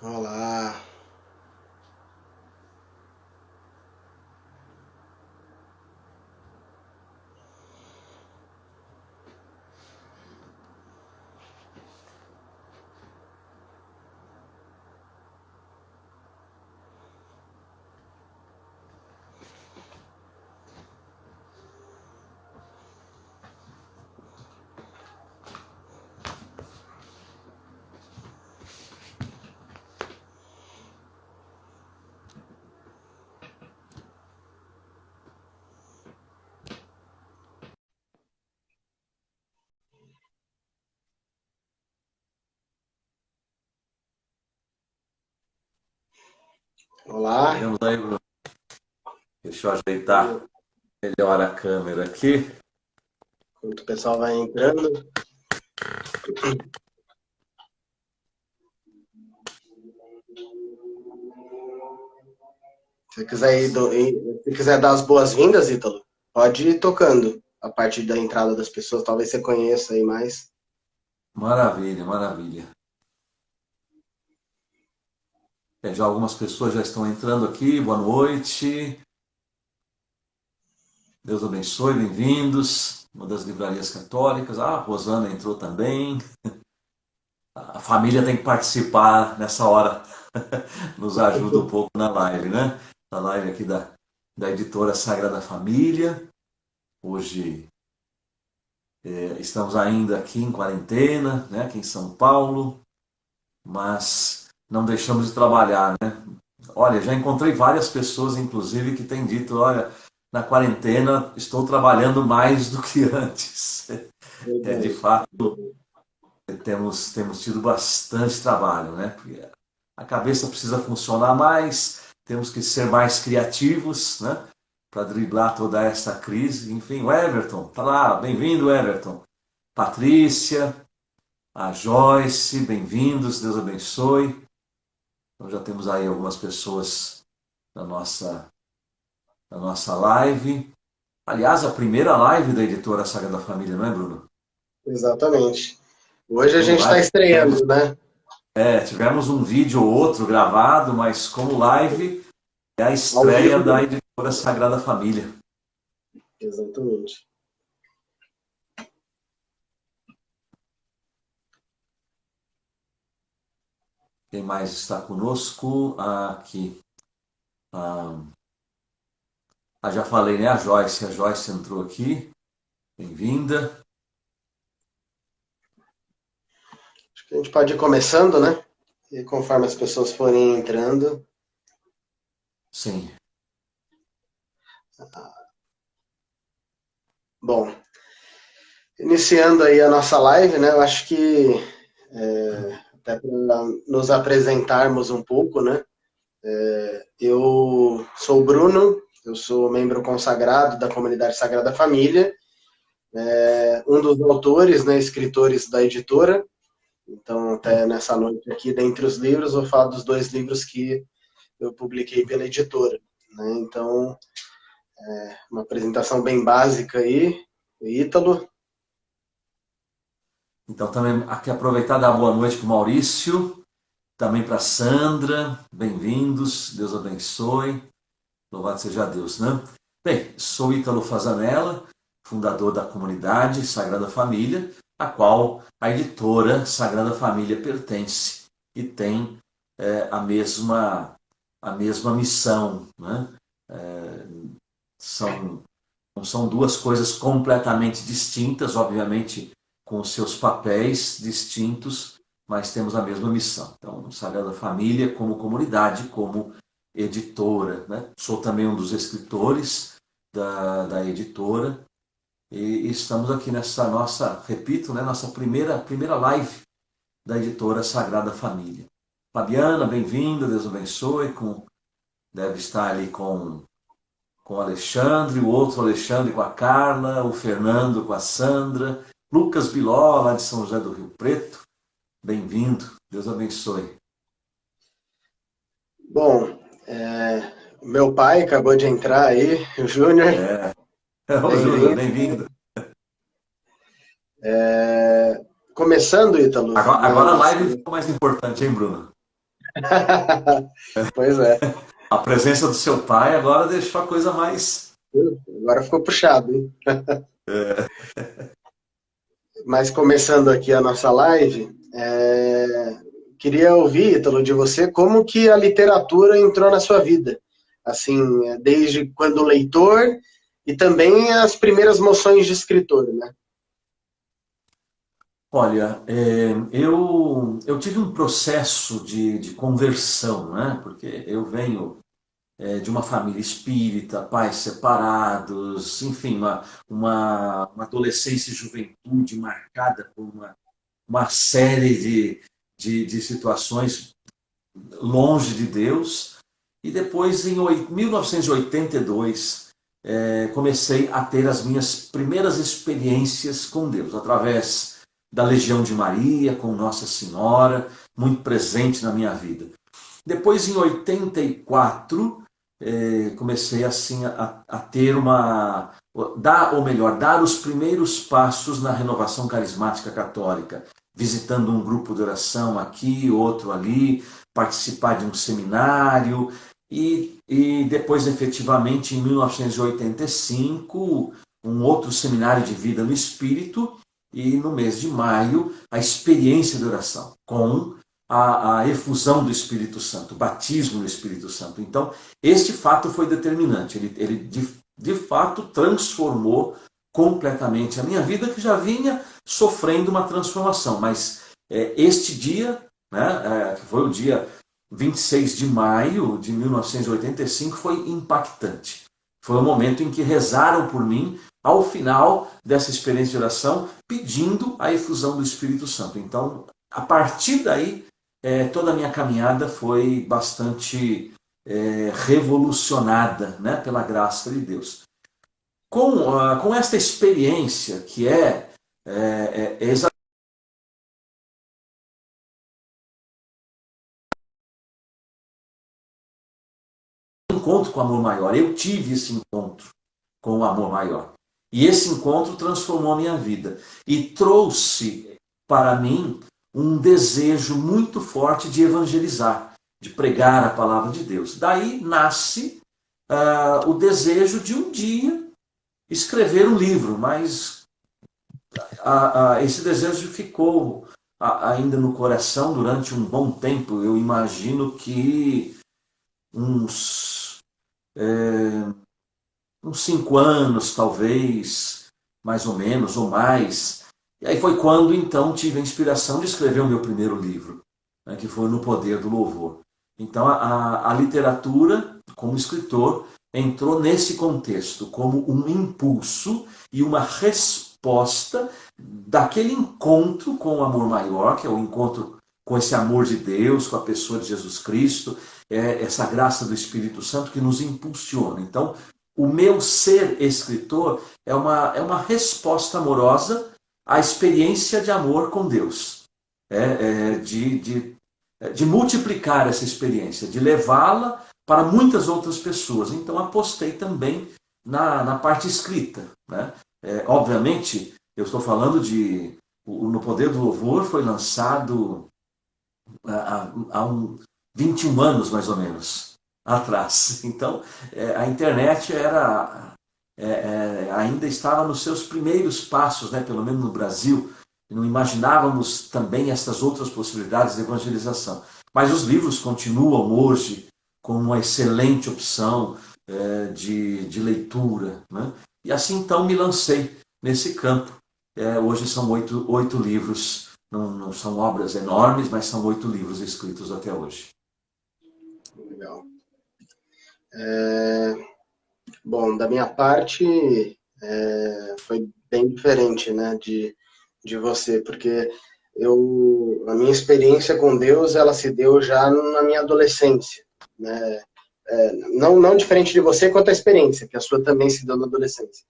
Olá. Olá. Podemos aí, Bruno. Deixa eu ajeitar melhor a câmera aqui. Enquanto o pessoal vai entrando, se quiser dar as boas-vindas, Ítalo, pode ir tocando a partir da entrada das pessoas. Talvez você conheça aí mais. Maravilha, maravilha. Já algumas pessoas já estão entrando aqui. Boa noite. Deus abençoe, bem-vindos. Uma das livrarias católicas. Ah, a Rosana entrou também. A família tem que participar nessa hora. Nos ajuda um pouco na live, né? Na live aqui da editora Sagrada Família. Hoje estamos ainda aqui em quarentena, né? Aqui em São Paulo. Mas não deixamos de trabalhar, né? Olha, já encontrei várias pessoas, inclusive, que têm dito, olha, na quarentena estou trabalhando mais do que antes. De Verdade. fato, temos tido bastante trabalho, né? Porque a cabeça precisa funcionar mais, temos que ser mais criativos, né? Para driblar toda essa crise. Enfim, o Everton, tá lá, bem-vindo, Everton. Patrícia, a Joyce, bem-vindos, Deus abençoe. Então já temos aí algumas pessoas na nossa live. Aliás, a primeira live da editora Sagrada Família, não é, Bruno? Exatamente. Hoje a Como gente está live, estreando, né? tivemos um vídeo ou outro gravado, mas como live é a Ao estreia vivo. da editora Sagrada Família. Exatamente. Quem mais está conosco? Aqui. Ah, já falei, né? A Joyce. A Joyce entrou aqui. Bem-vinda. Acho que a gente pode ir começando, né? E conforme as pessoas forem entrando. Sim. Bom, iniciando aí a nossa live, né? Eu acho que até para nos apresentarmos um pouco, né? Eu sou o Bruno, eu sou membro consagrado da comunidade Sagrada Família, um dos autores, né, escritores da editora. Então, até nessa noite aqui, dentre os livros, vou falar dos dois livros que eu publiquei pela editora. Né? Então, uma apresentação bem básica aí, o Ítalo. Então também aqui aproveitar e dar boa noite para o Maurício, também para a Sandra, bem-vindos, Deus abençoe, louvado seja Deus, né? Bem, sou Ítalo Fazanella, fundador da comunidade Sagrada Família, a qual a editora Sagrada Família pertence e tem a mesma missão, né? É, são são duas coisas completamente distintas, obviamente com os seus papéis distintos, mas temos a mesma missão. Então, Sagrada Família como comunidade, como editora. Né? Sou também um dos escritores da editora e estamos aqui nessa nossa, repito, né, nossa primeira live da editora Sagrada Família. Fabiana, bem-vinda, Deus abençoe, deve estar ali com o Alexandre, o outro Alexandre com a Carla, o Fernando com a Sandra, Lucas Biló, lá de São José do Rio Preto. Bem-vindo, Deus abençoe. Bom, meu pai acabou de entrar aí, o Júnior, É, ô Júnior, bem-vindo. bem-vindo. Começando, Ítalo, Agora a live ficou mais importante, hein, Bruno? Pois é. A presença do seu pai agora deixou a coisa mais... Agora ficou puxado, hein? Mas começando aqui a nossa live, queria ouvir, Ítalo, de você, como que a literatura entrou na sua vida? Assim, desde quando leitor e também as primeiras moções de escritor, né? Olha, eu tive um processo de conversão, né? Porque eu venho de uma família espírita, pais separados, enfim, uma adolescência e juventude marcada por uma série de situações longe de Deus. E depois, em 1982, comecei a ter as minhas primeiras experiências com Deus, através da Legião de Maria, com Nossa Senhora, muito presente na minha vida. Depois, em 84, comecei assim a ter dar os primeiros passos na renovação carismática católica, visitando um grupo de oração aqui, outro ali, participar de um seminário, e depois, efetivamente, em 1985, um outro seminário de vida no Espírito, e no mês de maio, a experiência de oração, com a efusão do Espírito Santo, o batismo do Espírito Santo. Então, este fato foi determinante. Ele de fato transformou completamente a minha vida, que já vinha sofrendo uma transformação. Mas este dia, né, que foi o dia 26 de maio de 1985, foi impactante. Foi o momento em que rezaram por mim, ao final dessa experiência de oração, pedindo a efusão do Espírito Santo. Então, a partir daí, toda a minha caminhada foi bastante revolucionada, né, pela graça de Deus. Com esta experiência, que é exatamente um encontro com o amor maior. Eu tive esse encontro com o amor maior. E esse encontro transformou a minha vida e trouxe para mim um desejo muito forte de evangelizar, de pregar a palavra de Deus. Daí nasce o desejo de um dia escrever um livro, mas esse desejo ficou ainda no coração durante um bom tempo. Eu imagino que uns 5 anos, talvez, mais ou menos, ou mais. E aí foi quando, então, tive a inspiração de escrever o meu primeiro livro, né, que foi No Poder do Louvor. Então, a literatura, como escritor, entrou nesse contexto, como um impulso e uma resposta daquele encontro com o amor maior, que é o encontro com esse amor de Deus, com a pessoa de Jesus Cristo, essa graça do Espírito Santo que nos impulsiona. Então, o meu ser escritor é uma resposta amorosa à experiência de amor com Deus. De multiplicar essa experiência, de levá-la para muitas outras pessoas. Então, apostei também na parte escrita, né? Obviamente, eu estou falando No Poder do Louvor foi lançado há 21 anos, mais ou menos, atrás. Então, a internet ainda estava nos seus primeiros passos, né, pelo menos no Brasil. Não imaginávamos também essas outras possibilidades de evangelização. Mas os livros continuam hoje como uma excelente opção de leitura, né? E assim, então, me lancei nesse campo. Hoje são 8 livros, não são obras enormes, mas são 8 livros escritos até hoje. Legal. Bom, da minha parte, foi bem diferente, né, de você, porque a minha experiência com Deus, ela se deu já na minha adolescência, né? Não diferente de você quanto a experiência, que a sua também se deu na adolescência.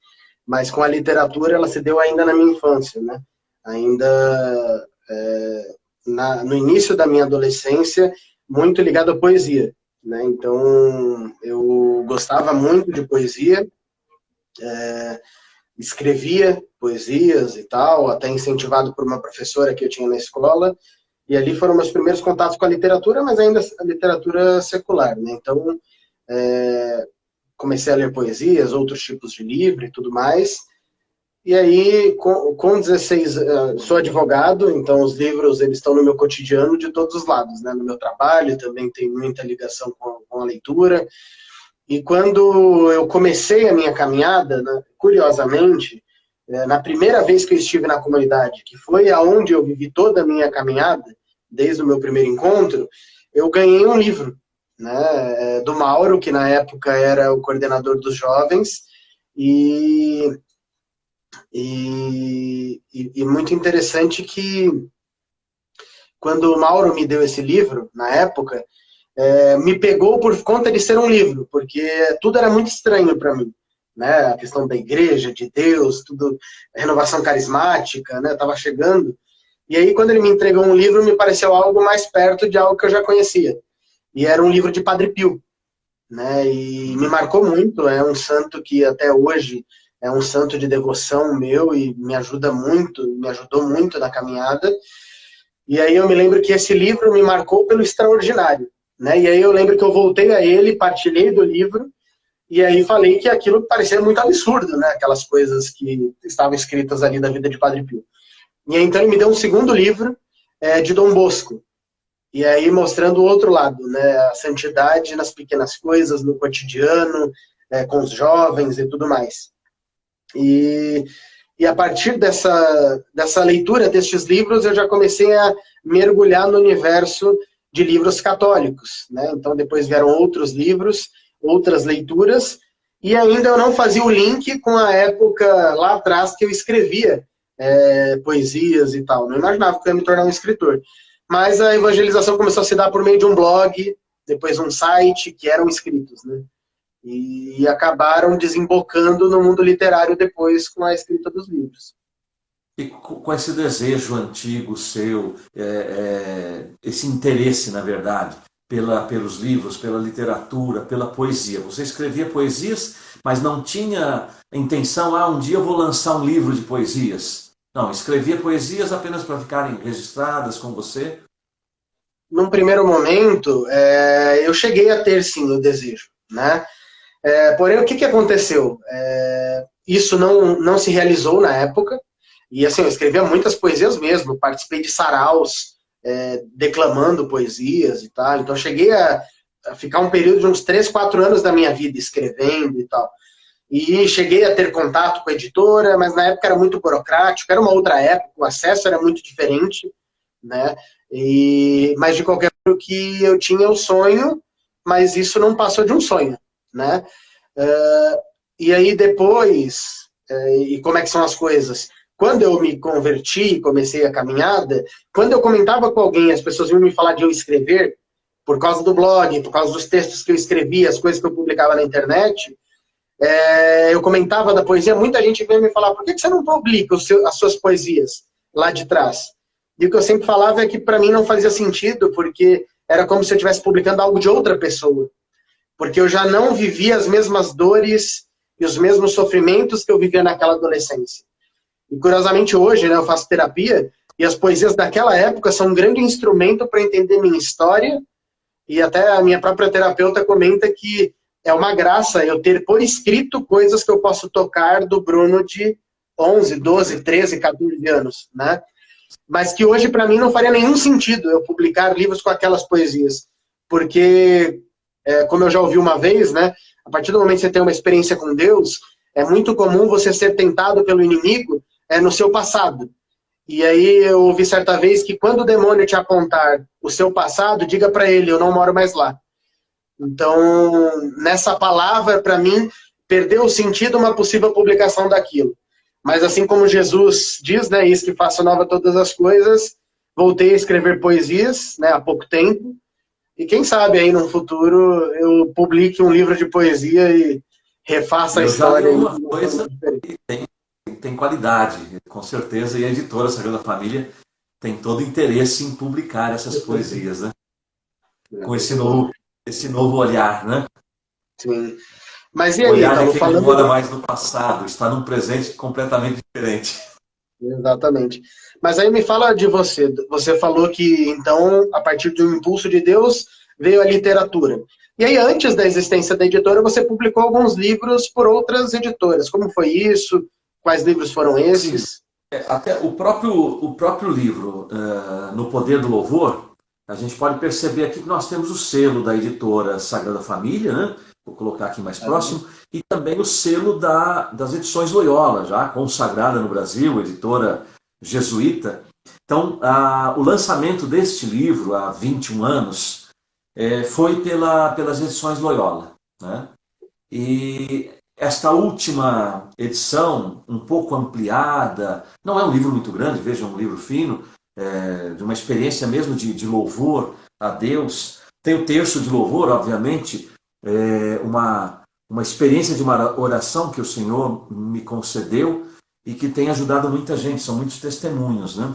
Mas com a literatura, ela se deu ainda na minha infância, né? Ainda no início da minha adolescência, muito ligado à poesia, né? Então, eu gostava muito de poesia, escrevia poesias e tal, até incentivado por uma professora que eu tinha na escola, E ali foram meus primeiros contatos com a literatura, mas ainda a literatura secular, né? Então, comecei a ler poesias, outros tipos de livro e tudo mais. E aí, com 16, sou advogado, então os livros eles estão no meu cotidiano de todos os lados, né? No meu trabalho também tem muita ligação com a leitura. E quando eu comecei a minha caminhada, né, curiosamente, na primeira vez que eu estive na comunidade, que foi aonde eu vivi toda a minha caminhada, desde o meu primeiro encontro, eu ganhei um livro, né, do Mauro, que na época era o coordenador dos jovens, e muito interessante que quando o Mauro me deu esse livro, na época, me pegou por conta de ser um livro, porque tudo era muito estranho para mim, né? A questão da igreja, de Deus, tudo, renovação carismática, né? Tava chegando. E aí, quando ele me entregou um livro, me pareceu algo mais perto de algo que eu já conhecia. E era um livro de Padre Pio, né? E me marcou muito. É um santo que até hoje é um santo de devoção meu e me ajuda muito, me ajudou muito na caminhada. E aí eu me lembro que esse livro me marcou pelo extraordinário, né? E aí eu lembro que eu voltei a ele, partilhei do livro, e aí falei que aquilo parecia muito absurdo, né? Aquelas coisas que estavam escritas ali da vida de Padre Pio. E aí, então ele me deu um segundo livro, de Dom Bosco, e aí mostrando o outro lado, né? A santidade nas pequenas coisas, no cotidiano, com os jovens e tudo mais. E a partir dessa leitura destes livros, eu já comecei a mergulhar no universo de livros católicos, né? Então, depois vieram outros livros, outras leituras, e ainda eu não fazia o link com a época lá atrás que eu escrevia poesias e tal. Não imaginava que eu ia me tornar um escritor. Mas a evangelização começou a se dar por meio de um blog, depois um site, que eram escritos, né? E acabaram desembocando no mundo literário depois com a escrita dos livros. E com esse desejo antigo seu, esse interesse, na verdade, pelos livros, pela literatura, pela poesia. Você escrevia poesias, mas não tinha a intenção, um dia eu vou lançar um livro de poesias. Não, escrevia poesias apenas para ficarem registradas com você? Num primeiro momento, eu cheguei a ter, sim, o desejo, né? Porém, o que aconteceu? Isso não se realizou na época, e assim, eu escrevia muitas poesias mesmo, participei de saraus, declamando poesias e tal, então cheguei a ficar um período de uns 3, 4 anos da minha vida escrevendo e tal. E cheguei a ter contato com a editora, mas na época era muito burocrático, era uma outra época, o acesso era muito diferente, né? Mas de qualquer forma que eu tinha o sonho, mas isso não passou de um sonho, né? E aí depois, e como é que são as coisas? Quando eu me converti, comecei a caminhada, quando eu comentava com alguém, as pessoas vinham me falar de eu escrever, por causa do blog, por causa dos textos que eu escrevia, as coisas que eu publicava na internet, eu comentava da poesia, muita gente veio me falar, por que você não publica as suas poesias lá de trás? E o que eu sempre falava é que para mim não fazia sentido, porque era como se eu estivesse publicando algo de outra pessoa. Porque eu já não vivia as mesmas dores e os mesmos sofrimentos que eu vivia naquela adolescência. E curiosamente hoje, né, eu faço terapia, e as poesias daquela época são um grande instrumento para entender minha história, e até a minha própria terapeuta comenta que é uma graça eu ter por escrito coisas que eu posso tocar do Bruno de 11, 12, 13, 14 anos, né? Mas que hoje para mim não faria nenhum sentido eu publicar livros com aquelas poesias, porque, como eu já ouvi uma vez, né, a partir do momento que você tem uma experiência com Deus, é muito comum você ser tentado pelo inimigo no seu passado. E aí eu ouvi certa vez que quando o demônio te apontar o seu passado, diga para ele, eu não moro mais lá. Então, nessa palavra, para mim, perdeu o sentido uma possível publicação daquilo. Mas assim como Jesus diz, né, isso que faço nova todas as coisas, voltei a escrever poesias, né, há pouco tempo, e quem sabe aí no futuro eu publique um livro de poesia e refaça a história. Eu já li uma coisa que tem qualidade, com certeza, e a editora Sagrada Família tem todo interesse em publicar essas poesias, né? Com esse novo olhar, né? Sim. Mas e aí, o olhar então, de quem não mora mais no passado, está num presente completamente diferente. Exatamente. Mas aí me fala de você. Você falou que, então, a partir do impulso de Deus, veio a literatura. E aí, antes da existência da editora, você publicou alguns livros por outras editoras. Como foi isso? Quais livros foram Sim, esses? até o próprio livro, No Poder do Louvor, a gente pode perceber aqui que nós temos o selo da editora Sagrada Família, né? Vou colocar aqui mais próximo, e também o selo das edições Loyola, já consagrada no Brasil, editora jesuíta. Então, o lançamento deste livro, há 21 anos, foi pelas edições Loyola, né? E esta última edição, um pouco ampliada, não é um livro muito grande, veja, é um livro fino, de uma experiência mesmo de louvor a Deus. Tem o terço de louvor, obviamente, uma experiência de uma oração que o Senhor me concedeu e que tem ajudado muita gente, são muitos testemunhos, né?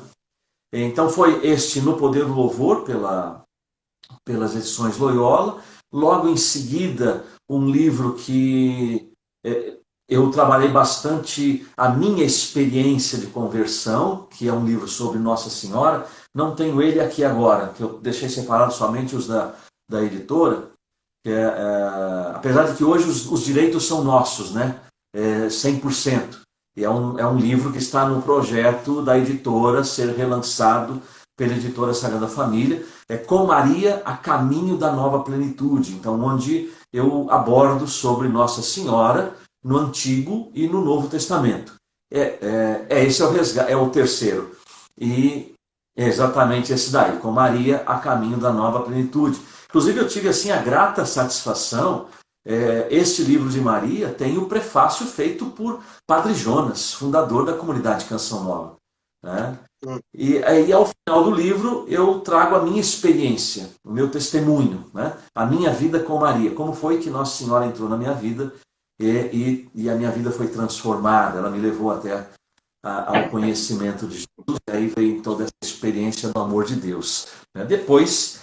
Então foi este No Poder do Louvor, pelas edições Loyola. Logo em seguida, um livro que eu trabalhei bastante a minha experiência de conversão, que é um livro sobre Nossa Senhora. Não tenho ele aqui agora, que eu deixei separado somente os da editora. Apesar de que hoje os direitos são nossos, né? 100%. E é um livro que está no projeto da editora ser relançado pela editora Sagrada Família, Com Maria a Caminho da Nova Plenitude, então onde eu abordo sobre Nossa Senhora no Antigo e no Novo Testamento. Esse é o terceiro. E é exatamente esse daí, Com Maria a Caminho da Nova Plenitude. Inclusive eu tive assim a grata satisfação, este livro de Maria tem o prefácio feito por Padre Jonas, fundador da comunidade Canção Nova, né? E aí, ao final do livro, eu trago a minha experiência, o meu testemunho, né? A minha vida com Maria. Como foi que Nossa Senhora entrou na minha vida e a minha vida foi transformada. Ela me levou até ao conhecimento de Jesus. E aí veio toda essa experiência do amor de Deus, né? Depois,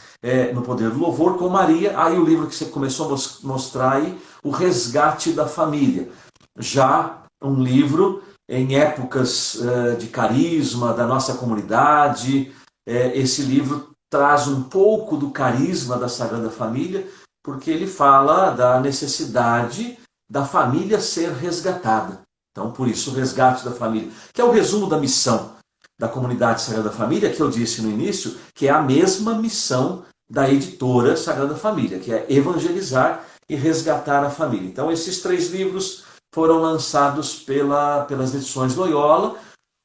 No Poder do Louvor, com Maria, aí o livro que você começou a mostrar aí, O Resgate da Família. Já um livro em épocas de carisma da nossa comunidade. Esse livro traz um pouco do carisma da Sagrada Família, porque ele fala da necessidade da família ser resgatada. Então, por isso, o resgate da família, que é o resumo da missão da comunidade Sagrada Família, que eu disse no início, que é a mesma missão da editora Sagrada Família, que é evangelizar e resgatar a família. Então, esses 3 livros foram lançados pelas edições Loyola.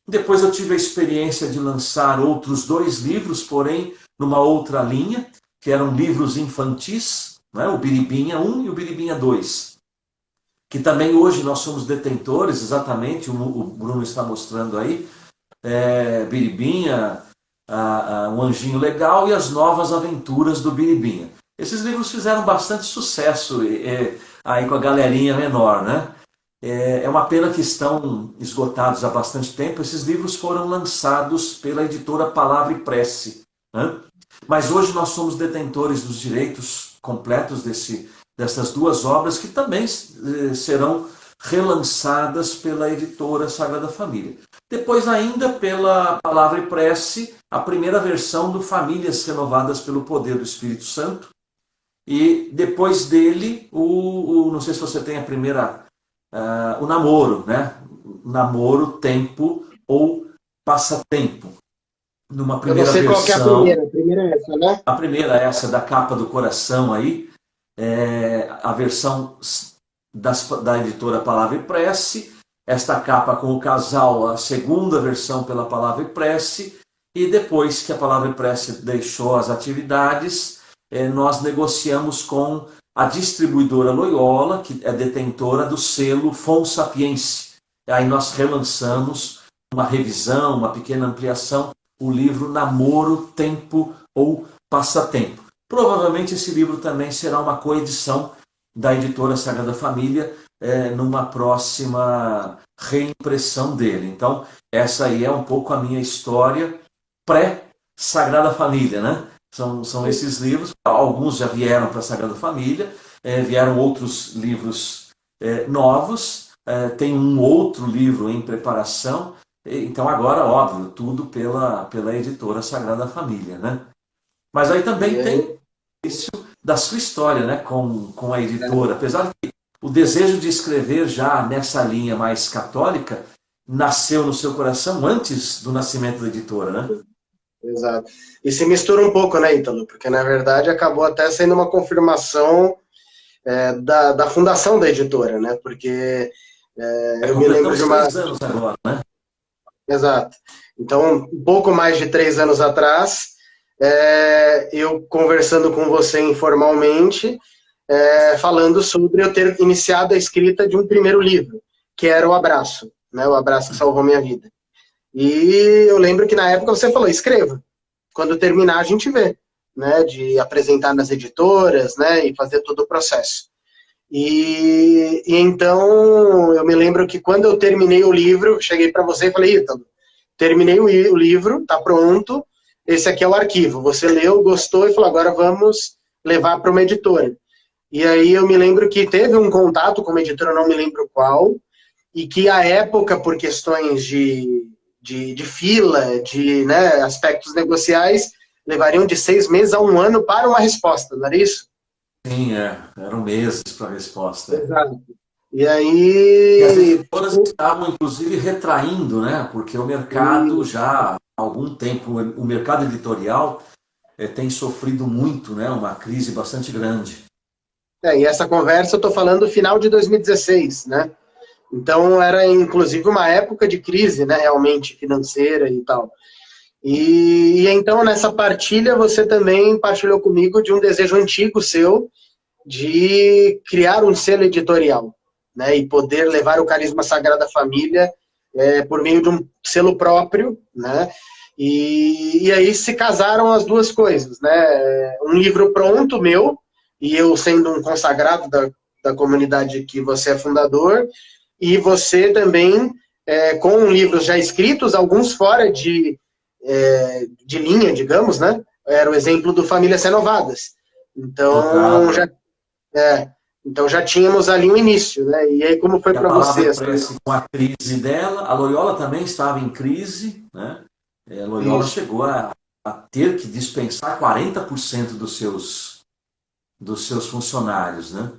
Depois eu tive a experiência de lançar outros 2 livros, porém numa outra linha, que eram livros infantis, né? O Biribinha 1 e o Biribinha 2, que também hoje nós somos detentores, exatamente, o Bruno está mostrando aí, Biribinha, Um Anjinho Legal e As Novas Aventuras do Biribinha. Esses livros fizeram bastante sucesso aí com a galerinha menor, né? É uma pena que estão esgotados há bastante tempo. Esses livros foram lançados pela editora Palavra e Prece, né? Mas hoje nós somos detentores dos direitos completos dessas 2 obras, que também serão relançadas pela editora Sagrada Família. Depois ainda pela Palavra e Prece, a primeira versão do Famílias Renovadas pelo Poder do Espírito Santo. E depois dele, não sei se você tem a primeira... o namoro, né? Namoro, tempo ou passatempo. Numa Eu não primeira sei qual que é a versão, primeira. A primeira é essa, né? a primeira é essa da capa do coração aí, a versão da editora Palavra e Prece, esta capa com o casal, a segunda versão pela Palavra e Prece, e depois que a Palavra e Prece deixou as atividades, nós negociamos com a distribuidora Loyola, que é detentora do selo Fons Sapiense. Aí nós relançamos uma revisão, uma pequena ampliação, o livro Namoro, Tempo ou Passatempo. Provavelmente esse livro também será uma coedição da editora Sagrada Família numa próxima reimpressão dele. Então, essa aí é um pouco a minha história pré-Sagrada Família, né? São esses livros, alguns já vieram para a Sagrada Família, vieram outros livros novos, tem um outro livro em preparação, Então agora, óbvio, tudo pela editora Sagrada Família, né? Mas aí E também tem aí, isso da sua história, né, com a editora. Apesar de que o desejo de escrever já nessa linha mais católica nasceu no seu coração antes do nascimento da editora, né? exato. E se mistura um pouco, né, Ítalo? Porque, na verdade, acabou até sendo uma confirmação da fundação da editora, né? Porque eu me lembro de Completamos uma... 3 anos agora, né? Exato. Então, um pouco mais de 3 anos atrás, eu conversando com você informalmente, falando sobre eu ter iniciado a escrita de um primeiro livro, que era O Abraço, né? O Abraço que Salvou Minha Vida. E eu lembro que na época você falou, escreva. Quando terminar, a gente vê, né? De apresentar nas editoras, né? E fazer todo o processo. E então eu me lembro que quando eu terminei o livro, cheguei para você e falei, Ítalo, terminei o livro, tá pronto, esse aqui é o arquivo. Você leu, gostou e falou, agora vamos levar para uma editora. E aí eu me lembro que teve um contato com uma editora, não me lembro qual, e que à época, por questões de fila, de, né, aspectos negociais, levariam de 6 meses a um ano para uma resposta, não era isso? Sim, eram meses para a resposta. Exato. E E as aí, editoras estavam, inclusive, retraindo, né? Porque o mercado já há algum tempo, o mercado editorial tem sofrido muito, né? Uma crise bastante grande. e essa conversa eu estou falando do final de 2016, né? Então era inclusive uma época de crise, né, realmente financeira e tal. E então nessa partilha você também partilhou comigo de um desejo antigo seu de criar um selo editorial, né, e poder levar o Carisma Sagrada Família por meio de um selo próprio, né? E aí se casaram as duas coisas, né? Um livro pronto meu, e eu sendo um consagrado da comunidade que você é fundador, e você também com livros já escritos, alguns fora de linha, digamos, né? Era o exemplo do Famílias Renovadas. Então Notado. já, é, então já tínhamos ali um início, né? E aí como foi E a para palavra você? parece com a crise dela. A Loyola também estava em crise, né? A Loyola Isso. chegou a ter que dispensar 40% dos seus funcionários, né?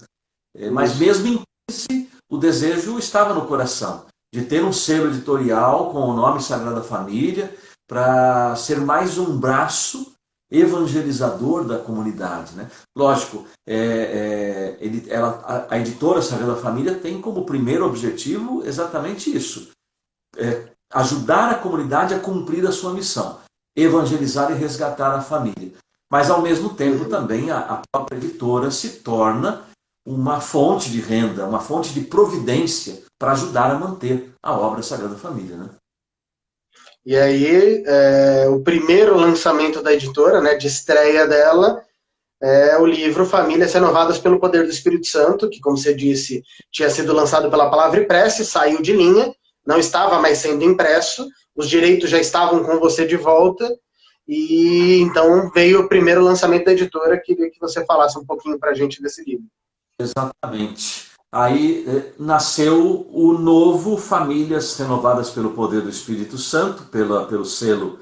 Mas Isso. mesmo em crise, o desejo estava no coração de ter um selo editorial com o nome Sagrada Família para ser mais um braço evangelizador da comunidade, né? Lógico, a editora Sagrada Família tem como primeiro objetivo exatamente isso: ajudar a comunidade a cumprir a sua missão, evangelizar e resgatar a família. Mas, ao mesmo tempo, Uhum. também a própria editora se torna uma fonte de renda, uma fonte de providência para ajudar a manter a obra Sagrada Família, né? E aí, o primeiro lançamento da editora, né, de estreia dela, é o livro Famílias Renovadas pelo Poder do Espírito Santo, que, como você disse, tinha sido lançado pela Palavra e Prece, saiu de linha, não estava mais sendo impresso, os direitos já estavam com você de volta, e então veio o primeiro lançamento da editora. Queria que você falasse um pouquinho para a gente desse livro. Exatamente. Aí nasceu o novo Famílias Renovadas pelo Poder do Espírito Santo, pelo selo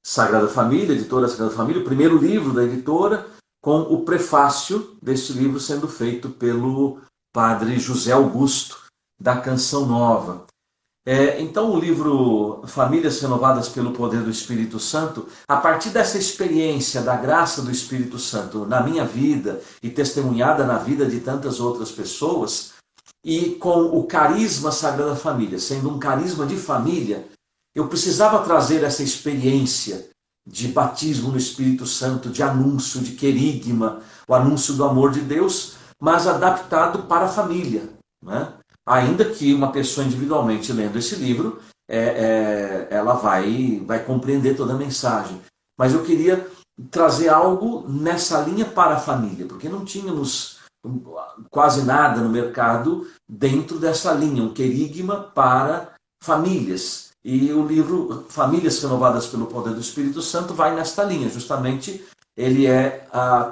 Sagrada Família, editora Sagrada Família, o primeiro livro da editora, com o prefácio deste livro sendo feito pelo padre José Augusto, da Canção Nova. Então, o livro Famílias Renovadas pelo Poder do Espírito Santo, a partir dessa experiência da graça do Espírito Santo na minha vida e testemunhada na vida de tantas outras pessoas, e com o carisma Sagrada Família, sendo um carisma de família, eu precisava trazer essa experiência de batismo no Espírito Santo, de anúncio, de querigma, o anúncio do amor de Deus, mas adaptado para a família, né? Ainda que uma pessoa individualmente lendo esse livro, ela vai compreender toda a mensagem. Mas eu queria trazer algo nessa linha para a família, porque não tínhamos quase nada no mercado dentro dessa linha, um querigma para famílias. E o livro Famílias Renovadas pelo Poder do Espírito Santo vai nesta linha, justamente ele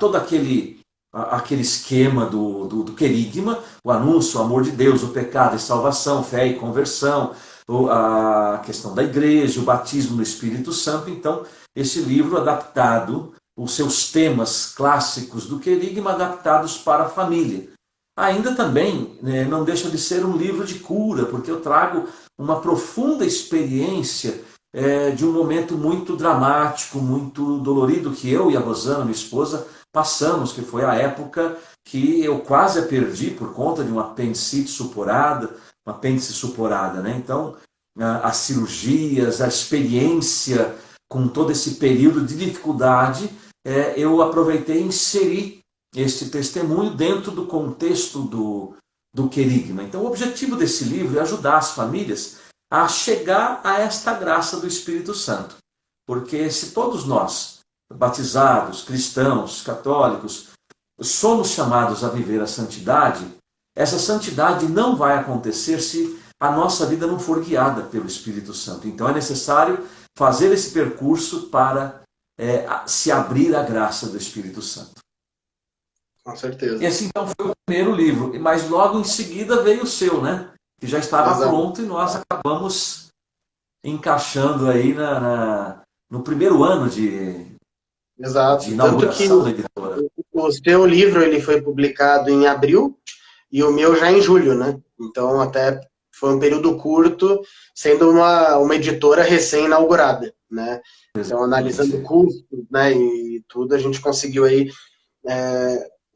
todo aquele esquema do querigma, o anúncio, o amor de Deus, o pecado e salvação, fé e conversão, a questão da igreja, o batismo no Espírito Santo. Então, esse livro adaptado, os seus temas clássicos do querigma adaptados para a família. Ainda também, né, não deixa de ser um livro de cura, porque eu trago uma profunda experiência de um momento muito dramático, muito dolorido, que eu e a Rosana, minha esposa, passamos, que foi a época que eu quase a perdi por conta de uma apendicite supurada, uma apêndice supurada, né? Então, as cirurgias, a experiência com todo esse período de dificuldade, eu aproveitei e inseri este testemunho dentro do contexto do querigma. Então, o objetivo desse livro é ajudar as famílias a chegar a esta graça do Espírito Santo. Porque se todos nós, batizados, cristãos, católicos, somos chamados a viver a santidade, essa santidade não vai acontecer se a nossa vida não for guiada pelo Espírito Santo. Então é necessário fazer esse percurso para se abrir à graça do Espírito Santo. Com certeza. Esse então foi o primeiro livro, mas logo em seguida veio o seu, né? Que já estava pronto e nós acabamos encaixando aí no primeiro ano de inauguração da editora. O seu livro ele foi publicado em abril e o meu já em julho, né? Então até foi um período curto, sendo uma editora recém-inaugurada, né? Então analisando custos, né, e tudo, a gente conseguiu aí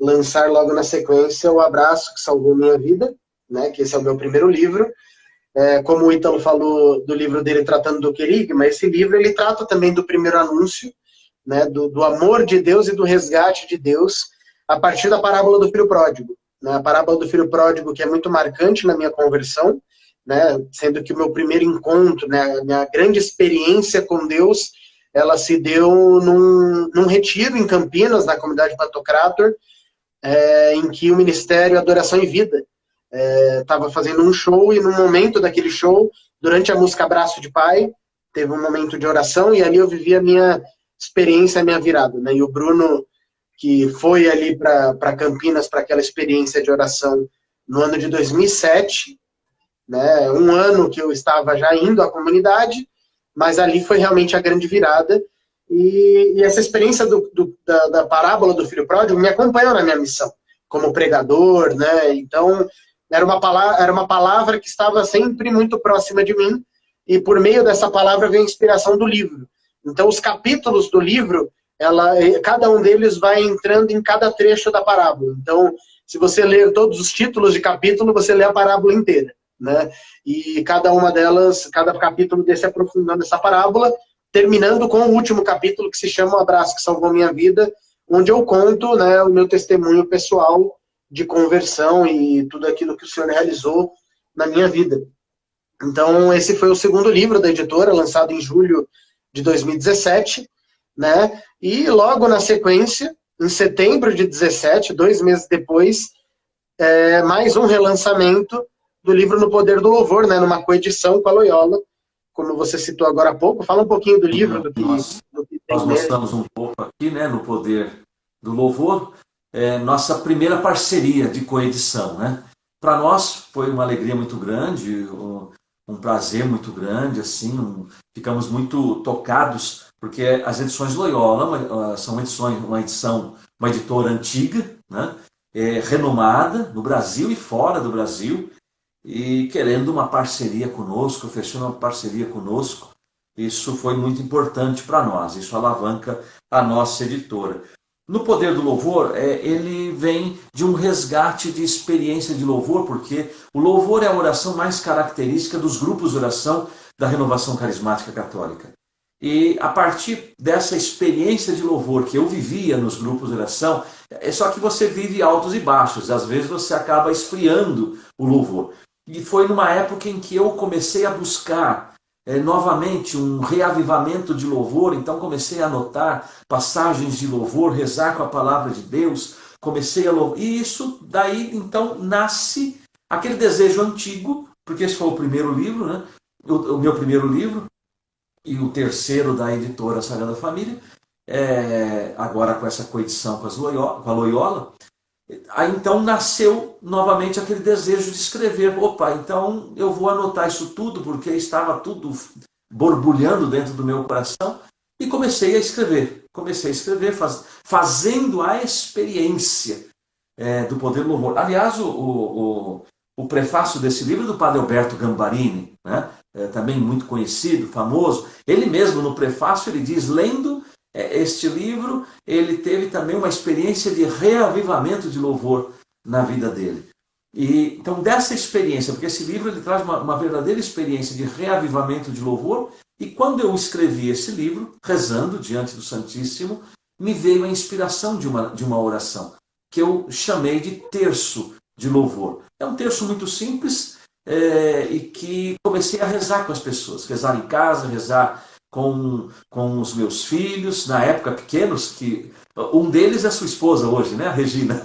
lançar logo na sequência O Abraço que Salvou Minha Vida, né? Que esse é o meu primeiro livro. Como o Ítalo falou do livro dele tratando do querigma, esse livro ele trata também do primeiro anúncio, né, do amor de Deus e do resgate de Deus a partir da parábola do filho pródigo. Né, a parábola do filho pródigo que é muito marcante na minha conversão, né, sendo que o meu primeiro encontro, né, a minha grande experiência com Deus, ela se deu num retiro em Campinas, na comunidade Pantocrator, em que o Ministério Adoração e Vida estava fazendo um show, e no momento daquele show, durante a música Abraço de Pai, teve um momento de oração, e ali eu vivi a minha experiência, a minha virada, né? E o Bruno, que foi ali para Campinas para aquela experiência de oração no ano de 2007, né? Um ano que eu estava já indo à comunidade, mas ali foi realmente a grande virada, e essa experiência da parábola do filho pródigo me acompanhou na minha missão, como pregador, né? Então, era uma palavra que estava sempre muito próxima de mim, e por meio dessa palavra veio a inspiração do livro. Então, os capítulos do livro, cada um deles vai entrando em cada trecho da parábola. Então, se você ler todos os títulos de capítulo, você lê a parábola inteira, né? E cada uma delas, cada capítulo desse aprofundando essa parábola, terminando com o último capítulo, que se chama O Abraço que Salvou Minha Vida, onde eu conto, né, o meu testemunho pessoal de conversão e tudo aquilo que o Senhor realizou na minha vida. Então, esse foi o segundo livro da editora, lançado em julho de 2017, né? E logo na sequência, em setembro de 2017, 2 meses depois, mais um relançamento do livro No Poder do Louvor, né? Numa coedição com a Loyola, como você citou agora há pouco. Fala um pouquinho do livro, do que tem nós mostramos um pouco aqui, né, no Poder do Louvor, nossa primeira parceria de coedição, né? Para nós foi uma alegria muito grande, um prazer muito grande, assim, ficamos muito tocados, porque as edições Loyola são uma editora antiga, né, renomada no Brasil e fora do Brasil, e querendo uma parceria conosco, fechando uma parceria conosco. Isso foi muito importante para nós, isso alavanca a nossa editora. No Poder do Louvor, ele vem de um resgate de experiência de louvor, porque o louvor é a oração mais característica dos grupos de oração da Renovação Carismática Católica. E a partir dessa experiência de louvor que eu vivia nos grupos de oração, só que você vive altos e baixos, às vezes você acaba esfriando o louvor. E foi numa época em que eu comecei a buscar novamente um reavivamento de louvor, então comecei a anotar passagens de louvor, rezar com a palavra de Deus, comecei a louvar, e isso daí então nasce aquele desejo antigo, porque esse foi o primeiro livro, né? O meu primeiro livro, e o terceiro da editora Sagrada Família, agora com essa coedição com a Loyola, aí então nasceu novamente aquele desejo de escrever. Opa, então eu vou anotar isso tudo, porque estava tudo borbulhando dentro do meu coração, e comecei a escrever. Comecei a escrever, fazendo a experiência do poder do louvor. Aliás, o prefácio desse livro é do Padre Alberto Gambarini, né? Também muito conhecido, famoso. Ele mesmo, no prefácio, ele diz, lendo este livro, ele teve também uma experiência de reavivamento de louvor na vida dele. E, então, dessa experiência, porque esse livro ele traz uma verdadeira experiência de reavivamento de louvor, e quando eu escrevi esse livro, rezando diante do Santíssimo, me veio a inspiração de uma oração, que eu chamei de terço de louvor. É um terço muito simples, e que comecei a rezar com as pessoas, rezar em casa, rezar com os meus filhos, na época pequenos, que um deles é sua esposa hoje, né, a Regina?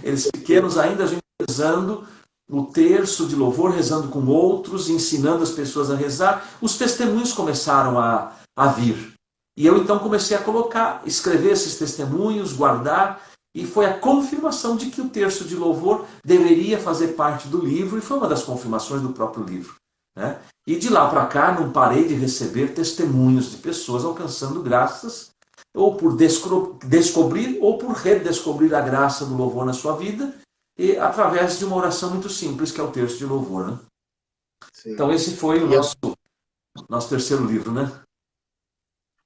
Eles pequenos ainda, a gente rezando o terço de louvor, rezando com outros, ensinando as pessoas a rezar. Os testemunhos começaram a vir. E eu então comecei a escrever esses testemunhos, guardar, e foi a confirmação de que o terço de louvor deveria fazer parte do livro, e foi uma das confirmações do próprio livro, né? E de lá para cá não parei de receber testemunhos de pessoas alcançando graças, ou por descobrir ou por redescobrir a graça do louvor na sua vida, e através de uma oração muito simples, que é o terço de louvor, né? Então esse foi o nosso terceiro livro, né?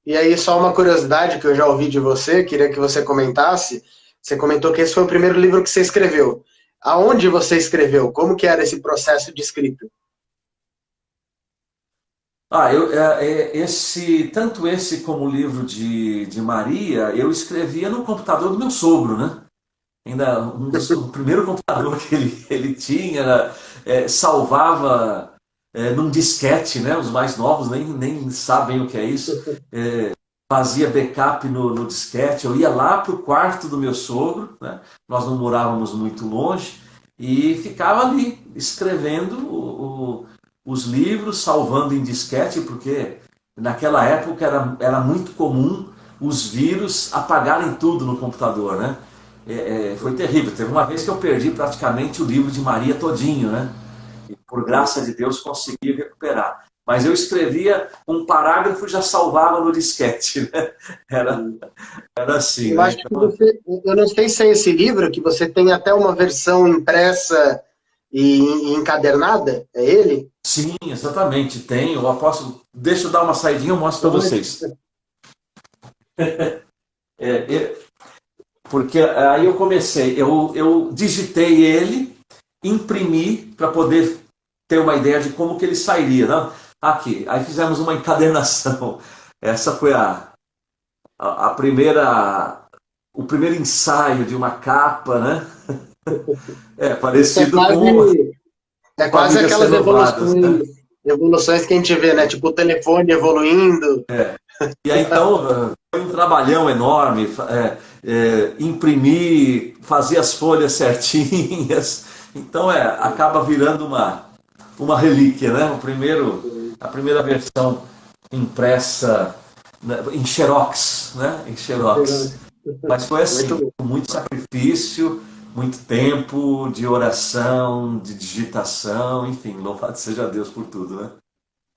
E aí, só uma curiosidade que eu já ouvi de você, queria que você comentasse. Você comentou que esse foi o primeiro livro que você escreveu. Aonde você escreveu? Como que era esse processo de escrita? Tanto esse como o livro de Maria, eu escrevia no computador do meu sogro, né? Ainda o primeiro computador que ele tinha, salvava num disquete, né? Os mais novos nem sabem o que é isso. Fazia backup no disquete. Eu ia lá para o quarto do meu sogro, né? Nós não morávamos muito longe, e ficava ali escrevendo os livros, salvando em disquete, porque naquela época era muito comum os vírus apagarem tudo no computador, né? Foi terrível. Teve uma vez que eu perdi praticamente o livro de Maria todinho, né? E por graça de Deus consegui recuperar. Mas eu escrevia um parágrafo e já salvava no disquete, né? Era assim, Eu né? acho que eu não sei se é esse livro que você tem até uma versão impressa e encadernada, é ele? Sim, exatamente, tem. Eu posso. Deixa eu dar uma saidinha, eu mostro para vocês. Porque aí eu comecei, eu digitei ele, imprimi para poder ter uma ideia de como que ele sairia, né? Aqui, aí fizemos uma encadernação. Essa foi a primeira, o primeiro ensaio de uma capa, né? Parecido É quase aquelas renovadas, né? evoluções que a gente vê, né? Tipo o telefone evoluindo. E aí então foi um trabalhão enorme, imprimir, fazer as folhas certinhas. Então acaba virando uma relíquia, né? A primeira versão impressa, né, em Xerox, né? Em Xerox. Mas foi assim, com muito sacrifício, muito tempo de oração, de digitação, enfim, louvado seja Deus por tudo, né?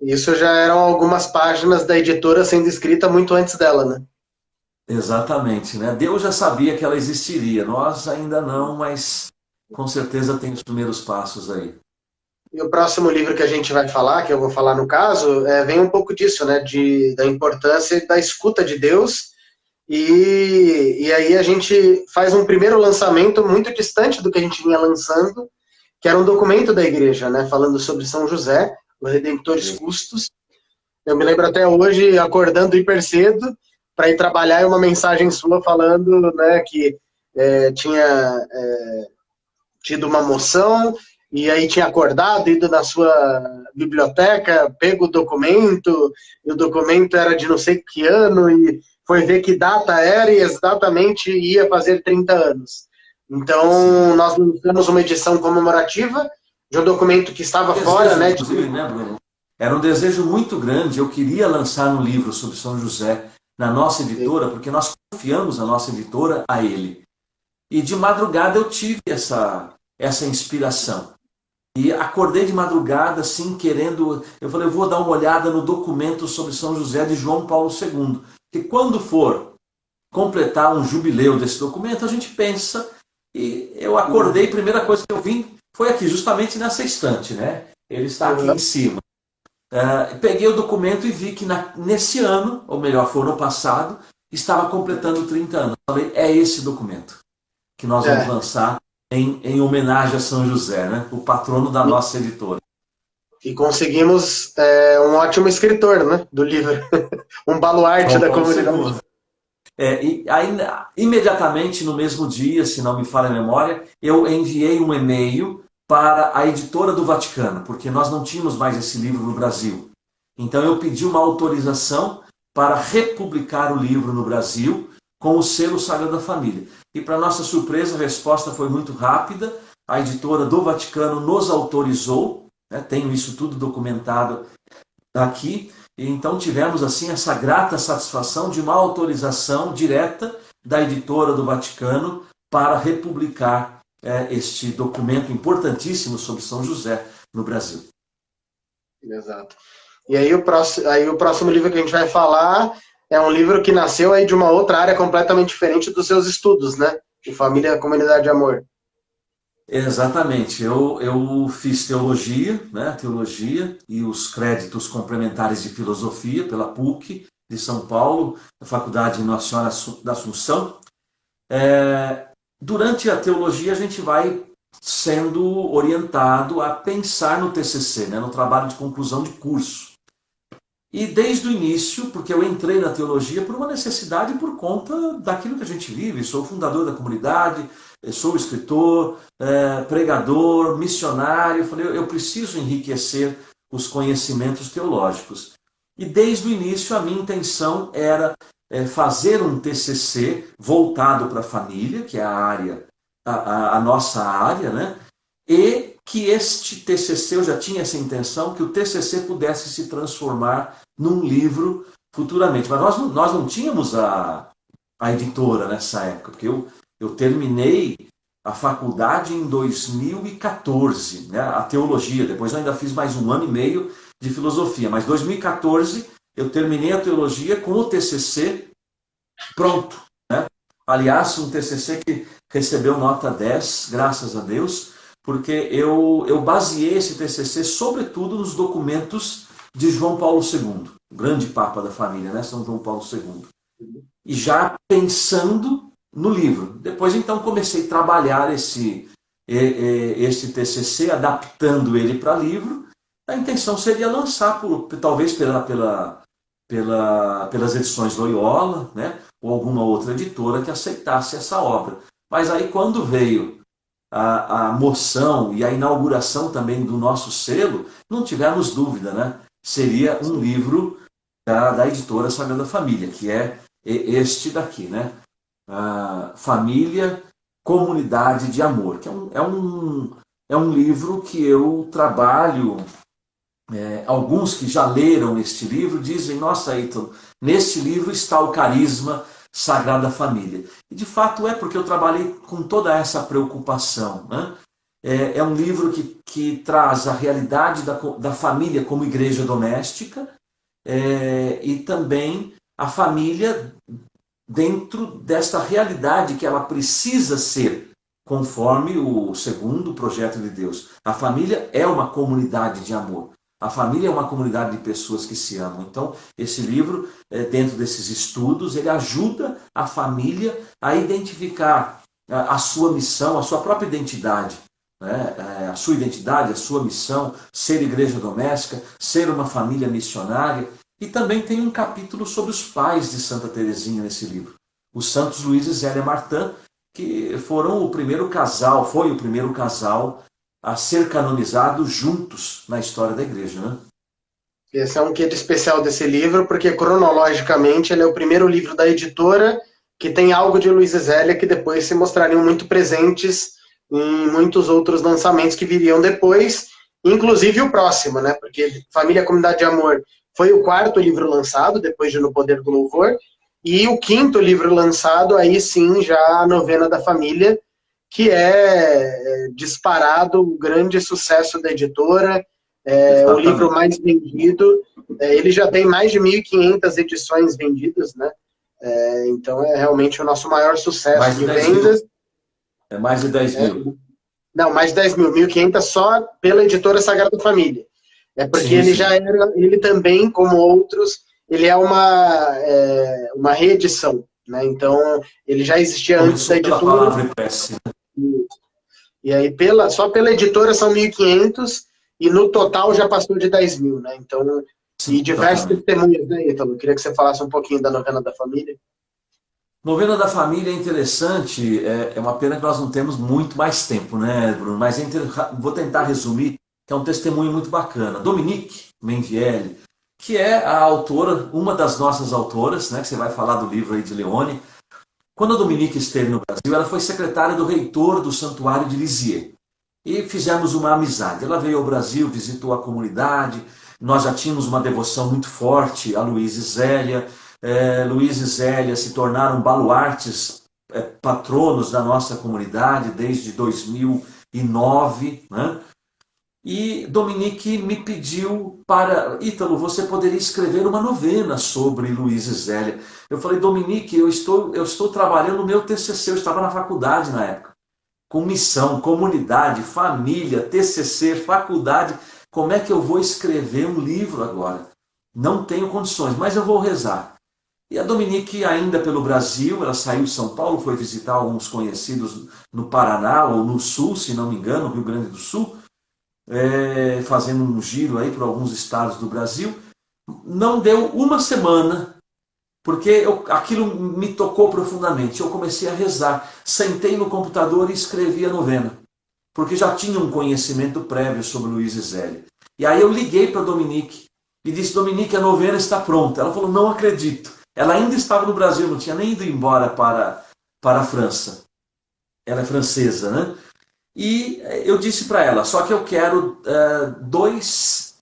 Isso já eram algumas páginas da editora sendo escrita muito antes dela, né? Exatamente, né? Deus já sabia que ela existiria, nós ainda não, mas com certeza tem os primeiros passos aí. E o próximo livro que a gente vai falar, que eu vou falar no caso, vem um pouco disso, né? Da importância da escuta de Deus. E aí a gente faz um primeiro lançamento muito distante do que a gente vinha lançando, que era um documento da igreja, né? Falando sobre São José, o Redemptoris Custos. Eu me lembro até hoje, acordando hiper cedo, para ir trabalhar, e uma mensagem sua falando, né, que tinha tido uma moção, e aí tinha acordado, ido na sua biblioteca, pego o documento, e o documento era de não sei que ano, e foi ver que data era, e exatamente ia fazer 30 anos. Então, nós lançamos uma edição comemorativa de um documento que estava fora, né? Inclusive, né, Bruno? Era um desejo muito grande, eu queria lançar um livro sobre São José na nossa editora, porque nós confiamos a nossa editora a ele. E de madrugada eu tive essa inspiração. E acordei de madrugada, assim, querendo... Eu falei, eu vou dar uma olhada no documento sobre São José de João Paulo II. Que quando for completar um jubileu desse documento, a gente pensa... E eu acordei, a primeira coisa que eu vi foi aqui, justamente nessa estante, né? Ele está aqui em cima. Peguei o documento e vi que nesse ano, ou melhor, foi ano passado, estava completando 30 anos. Falei, é esse documento que nós vamos lançar em homenagem a São José, né? O patrono da nossa editora. E conseguimos um ótimo escritor, né? Do livro. Um baluarte da comunidade. E aí, imediatamente no mesmo dia, se não me falha a memória, eu enviei um e-mail para a editora do Vaticano, porque nós não tínhamos mais esse livro no Brasil. Então eu pedi uma autorização para republicar o livro no Brasil com o selo Sagrada Família. E para nossa surpresa, a resposta foi muito rápida. A editora do Vaticano nos autorizou, né? Tenho isso tudo documentado aqui. E então tivemos assim essa grata satisfação de uma autorização direta da editora do Vaticano para republicar este documento importantíssimo sobre São José no Brasil. Exato. E aí o próximo livro que a gente vai falar é um livro que nasceu aí de uma outra área completamente diferente dos seus estudos, né? De Família, Comunidade e Amor. Exatamente. Eu fiz teologia, né? Teologia e os créditos complementares de filosofia pela PUC de São Paulo, a Faculdade Nossa Senhora da Assunção. Durante a teologia a gente vai sendo orientado a pensar no TCC, né? No trabalho de conclusão de curso. E desde o início, porque eu entrei na teologia por uma necessidade por conta daquilo que a gente vive. Sou fundador da comunidade, sou escritor, pregador, missionário. Falei, eu preciso enriquecer os conhecimentos teológicos. E desde o início a minha intenção era fazer um TCC voltado para a família, que é a nossa área, né? E que este TCC, eu já tinha essa intenção, que o TCC pudesse se transformar num livro futuramente. Mas nós não tínhamos a editora nessa época, porque eu terminei a faculdade em 2014, né, a teologia. Depois eu ainda fiz mais 1 ano e meio de filosofia. Mas em 2014 eu terminei a teologia com o TCC pronto. Né? Aliás, um TCC que recebeu nota 10, graças a Deus, porque eu baseei esse TCC sobretudo nos documentos de João Paulo II, o grande Papa da família, né? São João Paulo II. E já pensando no livro. Depois, então, comecei a trabalhar esse TCC, adaptando ele para livro. A intenção seria lançar, talvez pelas edições Loyola, né? Ou alguma outra editora que aceitasse essa obra. Mas aí, quando veio a moção e a inauguração também do nosso selo, não tivemos dúvida, né? Seria um livro da editora Sagrada Família, que é este daqui, né? Família, Comunidade de Amor, que é um livro que eu trabalho. Alguns que já leram este livro dizem, nossa, Ítalo, neste livro está o carisma Sagrada Família. E de fato porque eu trabalhei com toda essa preocupação. Né? É um livro que traz a realidade da família como igreja doméstica e também a família dentro desta realidade que ela precisa ser, conforme o segundo projeto de Deus. A família é uma comunidade de amor. A família é uma comunidade de pessoas que se amam. Então, esse livro, dentro desses estudos, ele ajuda a família a identificar a sua missão, a sua própria identidade. Né? A sua identidade, a sua missão, ser igreja doméstica, ser uma família missionária. E também tem um capítulo sobre os pais de Santa Teresinha nesse livro. Os Santos Luís e Zélia Martã, que foi o primeiro casal a ser canonizados juntos na história da igreja. Né? Esse é um quê de especial desse livro, porque cronologicamente ele é o primeiro livro da editora que tem algo de Luís e Zélia que depois se mostrariam muito presentes em muitos outros lançamentos que viriam depois, inclusive o próximo, né? Porque Família, Comunidade de Amor foi o 4º livro lançado, depois de No Poder do Louvor, E o quinto livro lançado, aí sim, já a Novena da Família, que é disparado o grande sucesso da editora, o livro mais vendido. Ele já tem mais de 1.500 edições vendidas, né? Então é realmente o nosso maior sucesso de vendas. É mais de 10 mil. Não, mais de 10 mil, 1.500 só pela editora Sagrada Família. Porque sim, ele já era, ele também, como outros, ele é uma reedição, né? Então, ele já existia antes da editora. Palavra impressa. E aí, só pela editora são 1.500 e no total já passou de 10 mil, né? Então, sim, e diversos testemunhos, né, Ítalo? Eu queria que você falasse um pouquinho da Novena da Família. Novena da Família é interessante, é uma pena que nós não temos muito mais tempo, né, Bruno? Mas vou tentar resumir, que é um testemunho muito bacana. Dominique Menvielle, que é a autora, uma das nossas autoras, né, que você vai falar do livro aí de Leone. Quando a Dominique esteve no Brasil, ela foi secretária do reitor do Santuário de Lisieux. E fizemos uma amizade. Ela veio ao Brasil, visitou a comunidade, nós já tínhamos uma devoção muito forte a Luiz e Zélia. Luiz e Zélia se tornaram baluartes, patronos da nossa comunidade desde 2009, né? E Dominique me pediu para, Ítalo, você poderia escrever uma novena sobre Luiz e Zélia. Eu falei, Dominique, eu estou trabalhando no meu TCC, eu estava na faculdade na época, com missão, comunidade, família, TCC, faculdade, como é que eu vou escrever um livro agora? Não tenho condições, mas eu vou rezar. E a Dominique, ainda pelo Brasil, ela saiu de São Paulo, foi visitar alguns conhecidos no Paraná, ou no Sul, se não me engano, Rio Grande do Sul, fazendo um giro aí por alguns estados do Brasil. Não deu uma semana, porque aquilo me tocou profundamente. Eu comecei a rezar, sentei no computador e escrevi a novena, porque já tinha um conhecimento prévio sobre Luiz e Zélia. E aí eu liguei para a Dominique e disse, Dominique, a novena está pronta. Ela falou, não acredito. Ela ainda estava no Brasil, não tinha nem ido embora para a França. Ela é francesa, né? E eu disse para ela, só que eu quero dois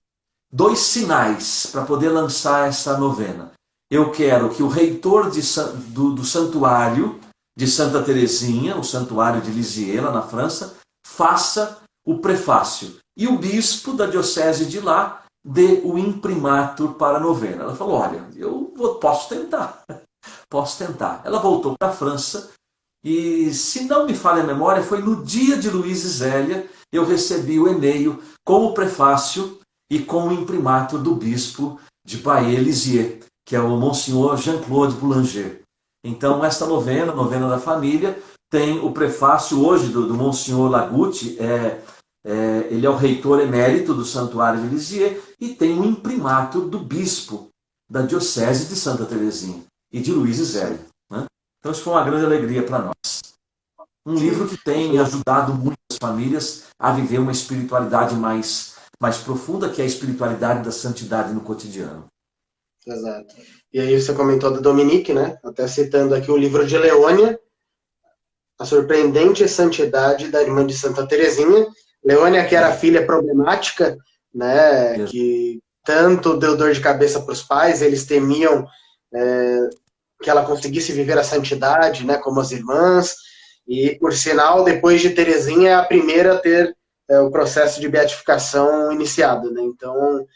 sinais para poder lançar essa novena. Eu quero que o reitor do santuário de Santa Teresinha, o santuário de Lisieux, lá na França, faça o prefácio. E o bispo da diocese de lá dê o imprimatur para a novena. Ela falou, olha, posso tentar. Posso tentar. Ela voltou para a França e, se não me falha a memória, foi no dia de Luiz e Zélia, eu recebi o e-mail com o prefácio e com o imprimatur do bispo de Baie-Lisieux, que é o Monsenhor Jean-Claude Boulanger. Então, esta novena, Novena da Família, tem o prefácio hoje do Monsenhor Lagutti, ele é o reitor emérito do Santuário de Lisieux, e tem o imprimatur do bispo da Diocese de Santa Teresinha e de Luiz e Zélia, né? Então isso foi uma grande alegria para nós. Um livro que tem ajudado muitas famílias a viver uma espiritualidade mais profunda, que é a espiritualidade da santidade no cotidiano. Exato. E aí você comentou da Dominique, né? Até citando aqui o livro de Leônia, A Surpreendente Santidade da Irmã de Santa Teresinha. Leônia, que era a filha problemática, né? Que tanto deu dor de cabeça para os pais, eles temiam que ela conseguisse viver a santidade, né? Como as irmãs. E, por sinal, depois de Teresinha, é a primeira a ter o processo de beatificação iniciado, né? Então,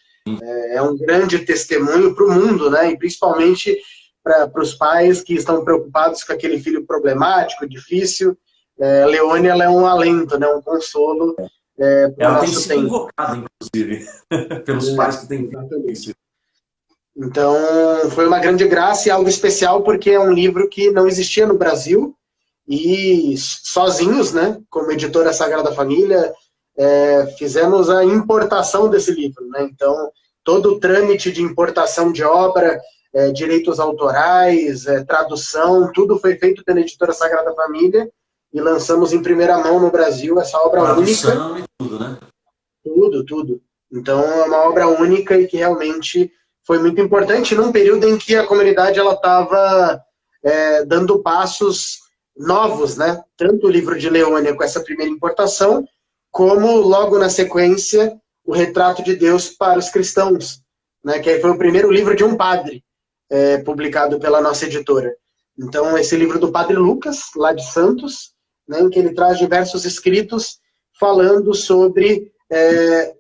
é um grande testemunho para o mundo, né? E principalmente para os pais que estão preocupados com aquele filho problemático, difícil. Leônia, ela é um alento, né? Um consolo para o nosso tempo. Invocada, inclusive, pelos pais que têm isso. Então, foi uma grande graça e algo especial, porque é um livro que não existia no Brasil, e sozinhos, né? Como editora Sagrada Família, fizemos a importação desse livro, né? Então, todo o trâmite de importação de obra, direitos autorais, tradução, tudo foi feito pela editora Sagrada Família, e lançamos em primeira mão no Brasil essa obra única. Tradução e tudo, né? Tudo. Então, é uma obra única e que realmente foi muito importante num período em que a comunidade estava dando passos novos, né? Tanto o livro de Leônia com essa primeira importação, como logo na sequência o Retrato de Deus para os Cristãos, né? Que aí foi o primeiro livro de um padre. publicado pela nossa editora. Então, esse livro do Padre Lucas, lá de Santos, né, em que ele traz diversos escritos falando sobre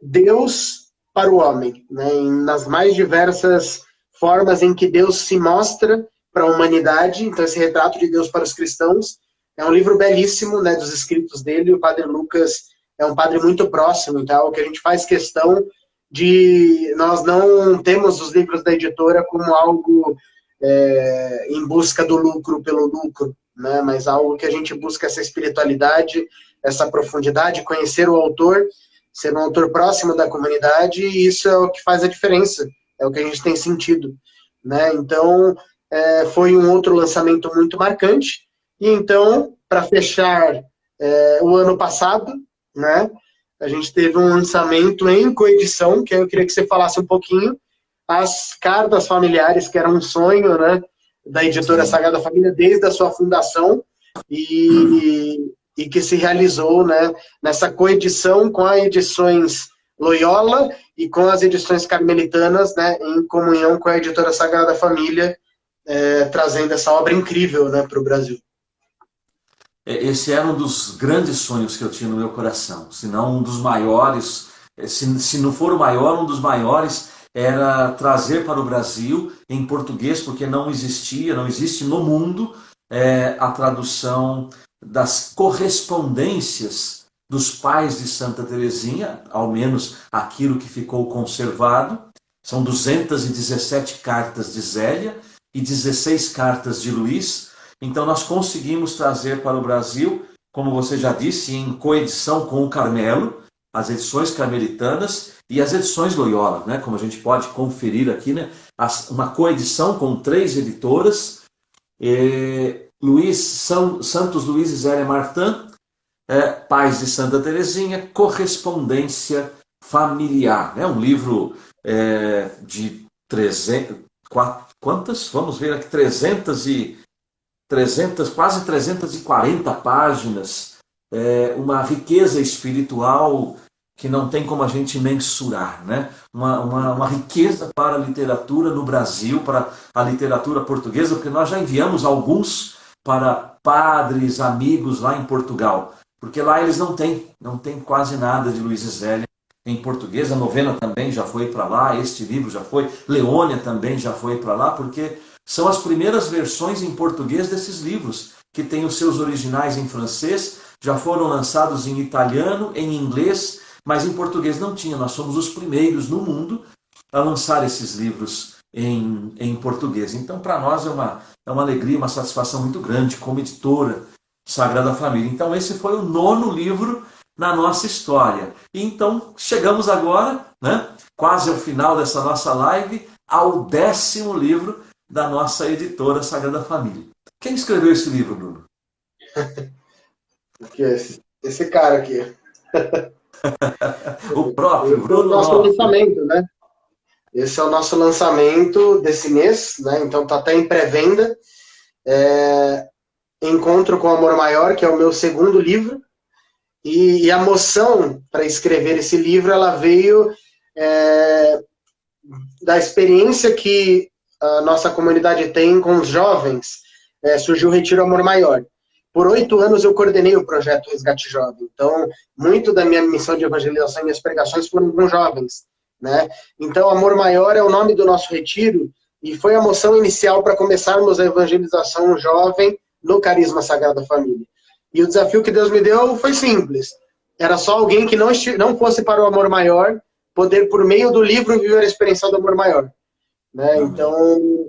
Deus para o homem, né, nas mais diversas formas em que Deus se mostra para a humanidade. Então, esse retrato de Deus para os cristãos é um livro belíssimo, né, dos escritos dele. O Padre Lucas é um padre muito próximo, então é algo que a gente faz questão de... Nós não temos os livros da editora como algo em busca do lucro pelo lucro, né, mas algo que a gente busca essa espiritualidade, essa profundidade, conhecer o autor, ser um autor próximo da comunidade, e isso é o que faz a diferença, é o que a gente tem sentido, né? Então, foi um outro lançamento muito marcante. E então, para fechar o ano passado, né, a gente teve um lançamento em coedição, que eu queria que você falasse um pouquinho, as cartas familiares, que era um sonho, né, da editora Sagrada Família desde a sua fundação, e que se realizou, né, nessa coedição com as edições Loyola e com as edições carmelitanas, né, em comunhão com a editora Sagrada Família, trazendo essa obra incrível, né, para o Brasil. Esse era um dos grandes sonhos que eu tinha no meu coração, se não um dos maiores, se não for o maior, um dos maiores, era trazer para o Brasil, em português, porque não existe no mundo a tradução das correspondências dos pais de Santa Teresinha, ao menos aquilo que ficou conservado. São 217 cartas de Zélia e 16 cartas de Luís. Então nós conseguimos trazer para o Brasil, como você já disse, em coedição com o Carmelo, as edições carmelitanas e as edições Loyola, né? Como a gente pode conferir aqui, né? Uma coedição com 3 editoras, Santos Luís e Zélia Martin, Pais de Santa Teresinha, Correspondência Familiar. É um livro de 300, quantas? Vamos ver aqui, quase 340 páginas, uma riqueza espiritual que não tem como a gente mensurar, né? Uma riqueza para a literatura no Brasil, para a literatura portuguesa, porque nós já enviamos alguns para padres, amigos lá em Portugal, porque lá eles não têm quase nada de Luís e Zélia em português. A novena também já foi para lá, este livro já foi, Leônia também já foi para lá, porque são as primeiras versões em português desses livros, que têm os seus originais em francês, já foram lançados em italiano, em inglês, mas em português não tinha. Nós somos os primeiros no mundo a lançar esses livros em português. Então, para nós é uma alegria, uma satisfação muito grande como editora Sagrada Família. Então, esse foi o 9º livro na nossa história. E então, chegamos agora, né, quase ao final dessa nossa live, ao 10º livro da nossa editora Sagrada Família. Quem escreveu esse livro, Bruno? Esse cara aqui. O próprio Bruno. Esse é o nosso lançamento, né? Esse é o nosso lançamento desse mês, né? Então tá até em pré-venda. Encontro com o Amor Maior, que é o meu 2º livro. E a moção para escrever esse livro, ela veio da experiência que a nossa comunidade tem com os jovens. Surgiu o Retiro Amor Maior. Por 8 anos eu coordenei o projeto Resgate Jovem. Então, muito da minha missão de evangelização e minhas pregações foram com jovens, né? Então, Amor Maior é o nome do nosso retiro e foi a moção inicial para começarmos a evangelização jovem no Carisma Sagrada Família. E o desafio que Deus me deu foi simples. Era só alguém que não fosse para o Amor Maior poder, por meio do livro, viver a experiência do Amor Maior, né? Então,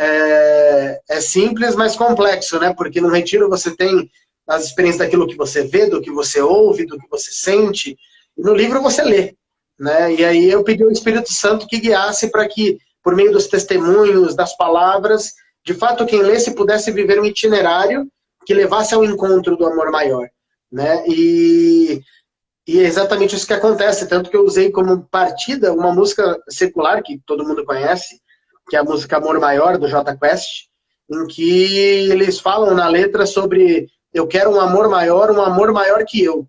é simples, mas complexo, né? Porque no retiro você tem as experiências daquilo que você vê, do que você ouve, do que você sente. E no livro você lê, né? E aí eu pedi ao Espírito Santo que guiasse para que, por meio dos testemunhos, das palavras, de fato quem lesse pudesse viver um itinerário que levasse ao encontro do amor maior, né? E é exatamente isso que acontece, tanto que eu usei como partida uma música secular que todo mundo conhece, que é a música Amor Maior, do Jota Quest, em que eles falam na letra sobre eu quero um amor maior que eu,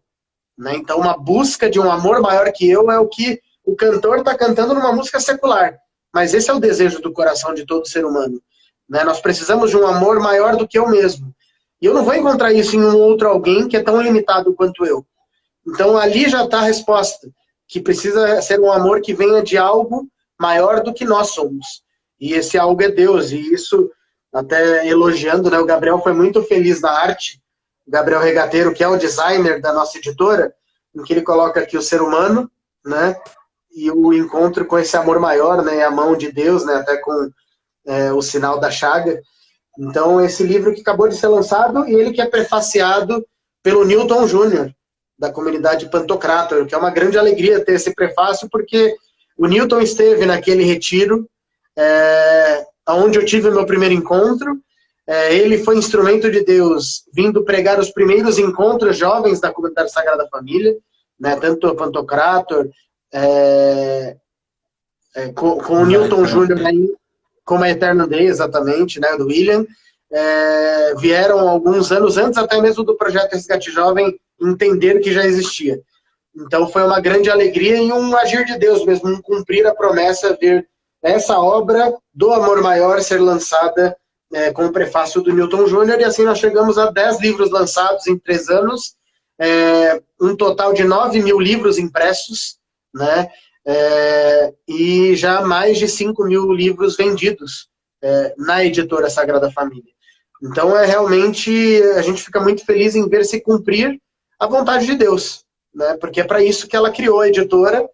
né? Então, uma busca de um amor maior que eu é o que o cantor está cantando numa música secular. mas esse é o desejo do coração de todo ser humano. Né? Nós precisamos de um amor maior do que eu mesmo. E eu não vou encontrar isso em um outro alguém que é tão limitado quanto eu. Então, ali já está a resposta, que precisa ser um amor que venha de algo maior do que nós somos. E esse algo é Deus. E isso, até elogiando, né? O Gabriel foi muito feliz na arte, o Gabriel Regateiro, que é o designer da nossa editora, em que ele coloca aqui o ser humano, né? E o encontro com esse amor maior, né? A mão de Deus, né? Até com o sinal da chaga. Então, esse livro que acabou de ser lançado, e ele que é prefaciado pelo Newton Júnior, da comunidade Pantocrator, que é uma grande alegria ter esse prefácio, porque o Newton esteve naquele retiro, onde eu tive o meu primeiro encontro. Ele foi instrumento de Deus, vindo pregar os primeiros encontros jovens da comunidade Sagrada Família, né, tanto o Pantocrator, com o Newton Júnior aí, como a Eternal Day, exatamente, né, do William, vieram alguns anos antes até mesmo do projeto Resgate Jovem entender que já existia. Então foi uma grande alegria e um agir de Deus mesmo, um cumprir a promessa, ver essa obra do Amor Maior ser lançada com o prefácio do Newton Júnior, e assim nós chegamos a 10 livros lançados em 3 anos, um total de 9.000 livros impressos, né? E já mais de 5.000 livros vendidos na editora Sagrada Família. Então, realmente, a gente fica muito feliz em ver se cumprir a vontade de Deus, né? Porque é para isso que ela criou a editora,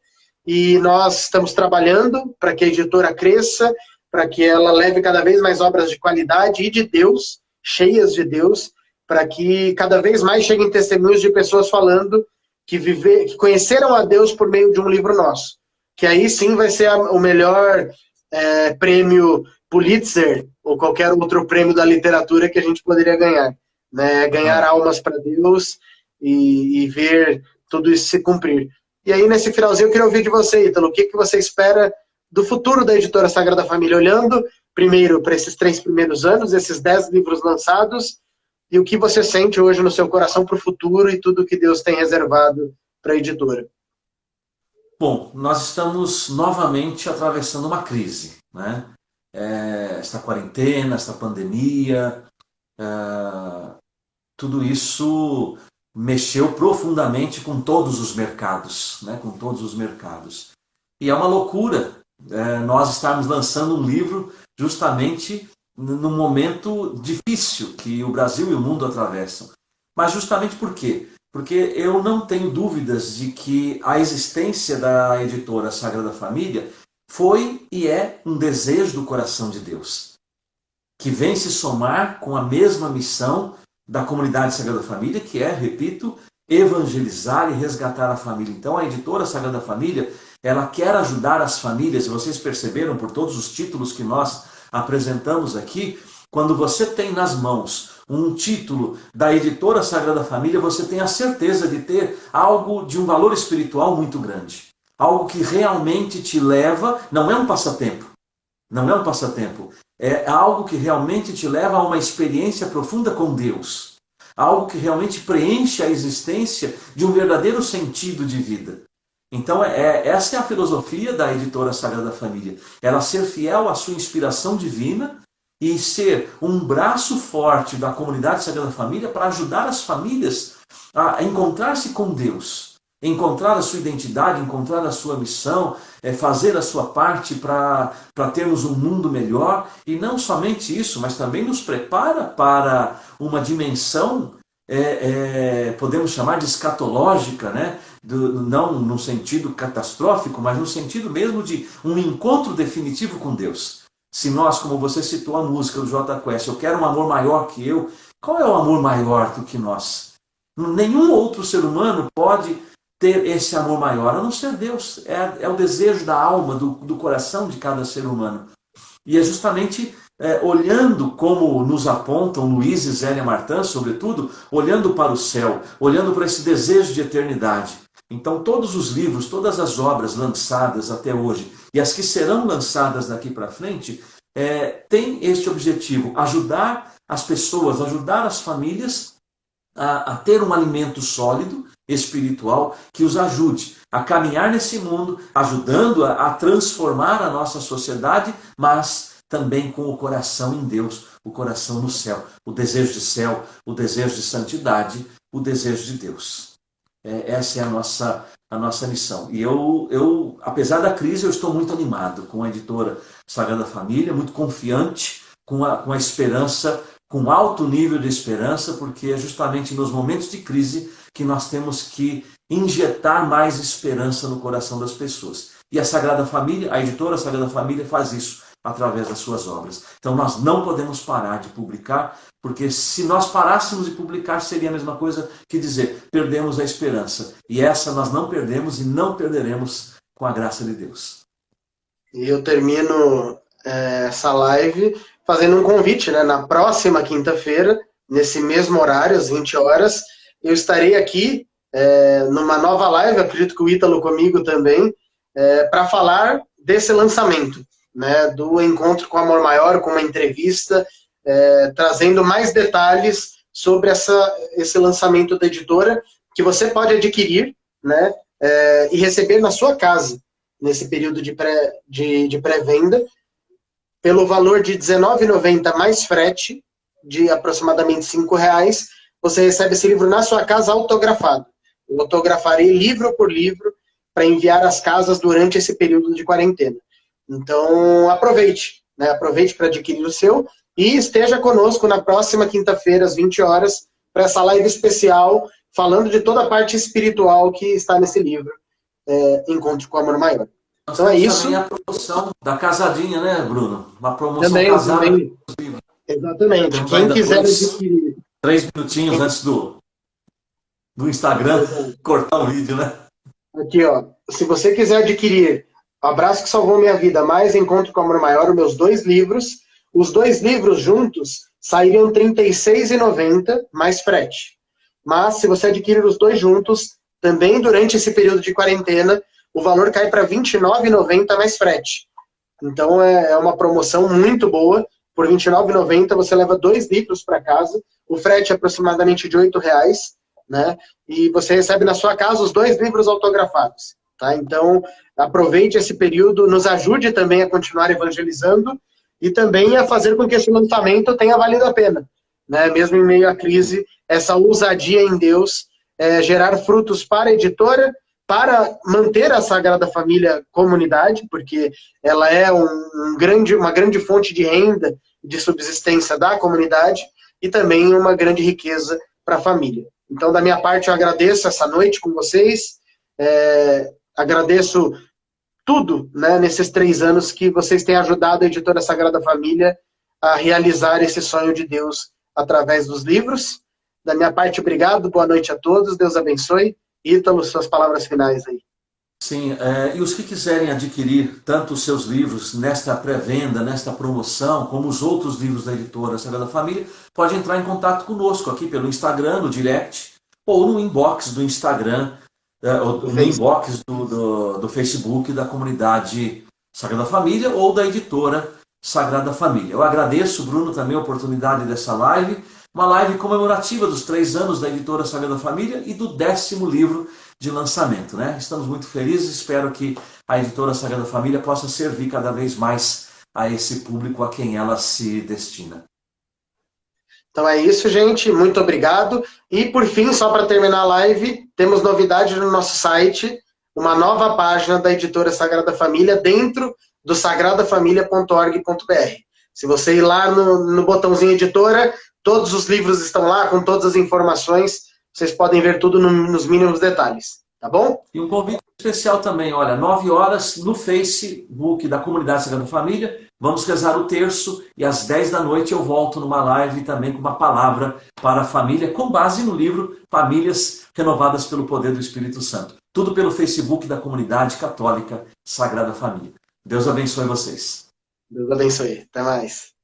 e nós estamos trabalhando para que a editora cresça, para que ela leve cada vez mais obras de qualidade e de Deus, cheias de Deus, para que cada vez mais cheguem testemunhos de pessoas falando que conheceram a Deus por meio de um livro nosso. Que aí sim vai ser o melhor prêmio Pulitzer ou qualquer outro prêmio da literatura que a gente poderia ganhar. Né? Ganhar almas para Deus e ver tudo isso se cumprir. E aí, nesse finalzinho, eu queria ouvir de você, Ítalo, o que você espera do futuro da editora Sagrada Família, olhando primeiro para esses 3 primeiros anos, esses 10 livros lançados, e o que você sente hoje no seu coração para o futuro e tudo que Deus tem reservado para a editora. Bom, nós estamos novamente atravessando uma crise, né? Esta quarentena, esta pandemia, tudo isso mexeu profundamente com todos os mercados, né? Com todos os mercados. E é uma loucura nós estarmos lançando um livro justamente num momento difícil que o Brasil e o mundo atravessam. Mas justamente por quê? Porque eu não tenho dúvidas de que a existência da editora Sagrada Família foi e é um desejo do coração de Deus, que vem se somar com a mesma missão da comunidade Sagrada Família, que é, repito, evangelizar e resgatar a família. Então a editora Sagrada Família, ela quer ajudar as famílias, e vocês perceberam por todos os títulos que nós apresentamos aqui, quando você tem nas mãos um título da editora Sagrada Família, você tem a certeza de ter algo de um valor espiritual muito grande. Algo que realmente te leva, não é um passatempo, não é um passatempo, é algo que realmente te leva a uma experiência profunda com Deus. Algo que realmente preenche a existência de um verdadeiro sentido de vida. Então, essa é a filosofia da editora Sagrada Família. Ela ser fiel à sua inspiração divina e ser um braço forte da comunidade Sagrada Família para ajudar as famílias a encontrar-se com Deus, encontrar a sua identidade, encontrar a sua missão, fazer a sua parte para termos um mundo melhor. E não somente isso, mas também nos prepara para uma dimensão, podemos chamar de escatológica, né? Não no sentido catastrófico, mas no sentido mesmo de um encontro definitivo com Deus. Se nós, como você citou a música do Jota Quest, eu quero um amor maior que eu, qual é o amor maior do que nós? Nenhum outro ser humano pode ter esse amor maior, a não ser Deus. É o desejo da alma, do coração de cada ser humano. E é justamente olhando como nos apontam Luiz e Zélia Martin, sobretudo, olhando para o céu, olhando para esse desejo de eternidade. Então todos os livros, todas as obras lançadas até hoje e as que serão lançadas daqui para frente têm este objetivo, ajudar as pessoas, ajudar as famílias a ter um alimento sólido, espiritual, que os ajude a caminhar nesse mundo, ajudando a transformar a nossa sociedade, mas também com o coração em Deus, o coração no céu, o desejo de céu, o desejo de santidade, o desejo de Deus. Essa é a nossa missão. E eu, apesar da crise, eu estou muito animado com a editora Sagrada Família, muito confiante, com a esperança, com alto nível de esperança, porque é justamente nos momentos de crise que nós temos que injetar mais esperança no coração das pessoas. E a Sagrada Família, a editora Sagrada Família faz isso através das suas obras. Então nós não podemos parar de publicar, porque se nós parássemos de publicar, seria a mesma coisa que dizer, perdemos a esperança. E essa nós não perdemos e não perderemos com a graça de Deus. E eu termino essa live fazendo um convite, né? Na próxima quinta-feira, nesse mesmo horário, às 20 horas, eu estarei aqui numa nova live, acredito que o Ítalo comigo também, para falar desse lançamento, né? Do Encontro com Amor Maior, com uma entrevista, trazendo mais detalhes sobre esse lançamento da editora, que você pode adquirir, né? E receber na sua casa, nesse período de pré-venda, pelo valor de R$19,90 mais frete, de aproximadamente R$5, você recebe esse livro na sua casa autografado. Eu autografarei livro por livro para enviar às casas durante esse período de quarentena. Então, aproveite, né? Aproveite para adquirir o seu e esteja conosco na próxima quinta-feira, às 20 horas, para essa live especial, falando de toda a parte espiritual que está nesse livro, Encontro com o Amor Maior. Então é isso. Também a promoção da casadinha, né, Bruno? Uma promoção também, casada. Também. Exatamente. Temos quem quiser adquirir. 3 minutinhos antes do Instagram cortar o vídeo, né? Aqui, ó. Se você quiser adquirir Abraço que Salvou Minha Vida, mais Encontro com o Amor Maior, os meus 2 livros, os 2 livros juntos sairiam R$ 36,90 mais frete. Mas se você adquirir os 2 juntos, também durante esse período de quarentena, o valor cai para R$ 29,90 mais frete. Então é uma promoção muito boa. Por R$ 29,90 você leva 2 livros para casa. O frete é aproximadamente de R$ 8,00, né? E você recebe na sua casa os 2 livros autografados. Tá? Então aproveite esse período, nos ajude também a continuar evangelizando e também a fazer com que esse lançamento tenha valido a pena, né? Mesmo em meio à crise, essa ousadia em Deus, gerar frutos para a editora, para manter a Sagrada Família comunidade, porque ela é uma grande fonte de renda, de subsistência da comunidade, e também uma grande riqueza para a família. Então, da minha parte, eu agradeço essa noite com vocês, agradeço tudo, né, nesses 3 anos que vocês têm ajudado a editora Sagrada Família a realizar esse sonho de Deus através dos livros. Da minha parte, obrigado, boa noite a todos, Deus abençoe. Ítalo, suas palavras finais aí. Sim, e os que quiserem adquirir tanto os seus livros nesta pré-venda, nesta promoção, como os outros livros da editora Sagrada Família, pode entrar em contato conosco aqui pelo Instagram, no direct, ou no inbox do Instagram, ou no inbox do Facebook da comunidade Sagrada Família ou da editora Sagrada Família. Eu agradeço, Bruno, também a oportunidade dessa live, uma live comemorativa dos 3 anos da editora Sagrada Família e do 10º livro de lançamento, né? Estamos muito felizes, espero que a editora Sagrada Família possa servir cada vez mais a esse público a quem ela se destina. Então é isso, gente, muito obrigado. E por fim, só para terminar a live, temos novidade no nosso site, uma nova página da editora Sagrada Família dentro do sagradafamilia.org.br. Se você ir lá no botãozinho editora, todos os livros estão lá, com todas as informações. Vocês podem ver tudo nos mínimos detalhes. Tá bom? E um convite especial também, olha, 9 horas no Facebook da Comunidade Sagrada Família, vamos rezar o terço e às 10 da noite eu volto numa live também com uma palavra para a família, com base no livro Famílias Renovadas pelo Poder do Espírito Santo. Tudo pelo Facebook da Comunidade Católica Sagrada Família. Deus abençoe vocês. Deus abençoe. Até mais.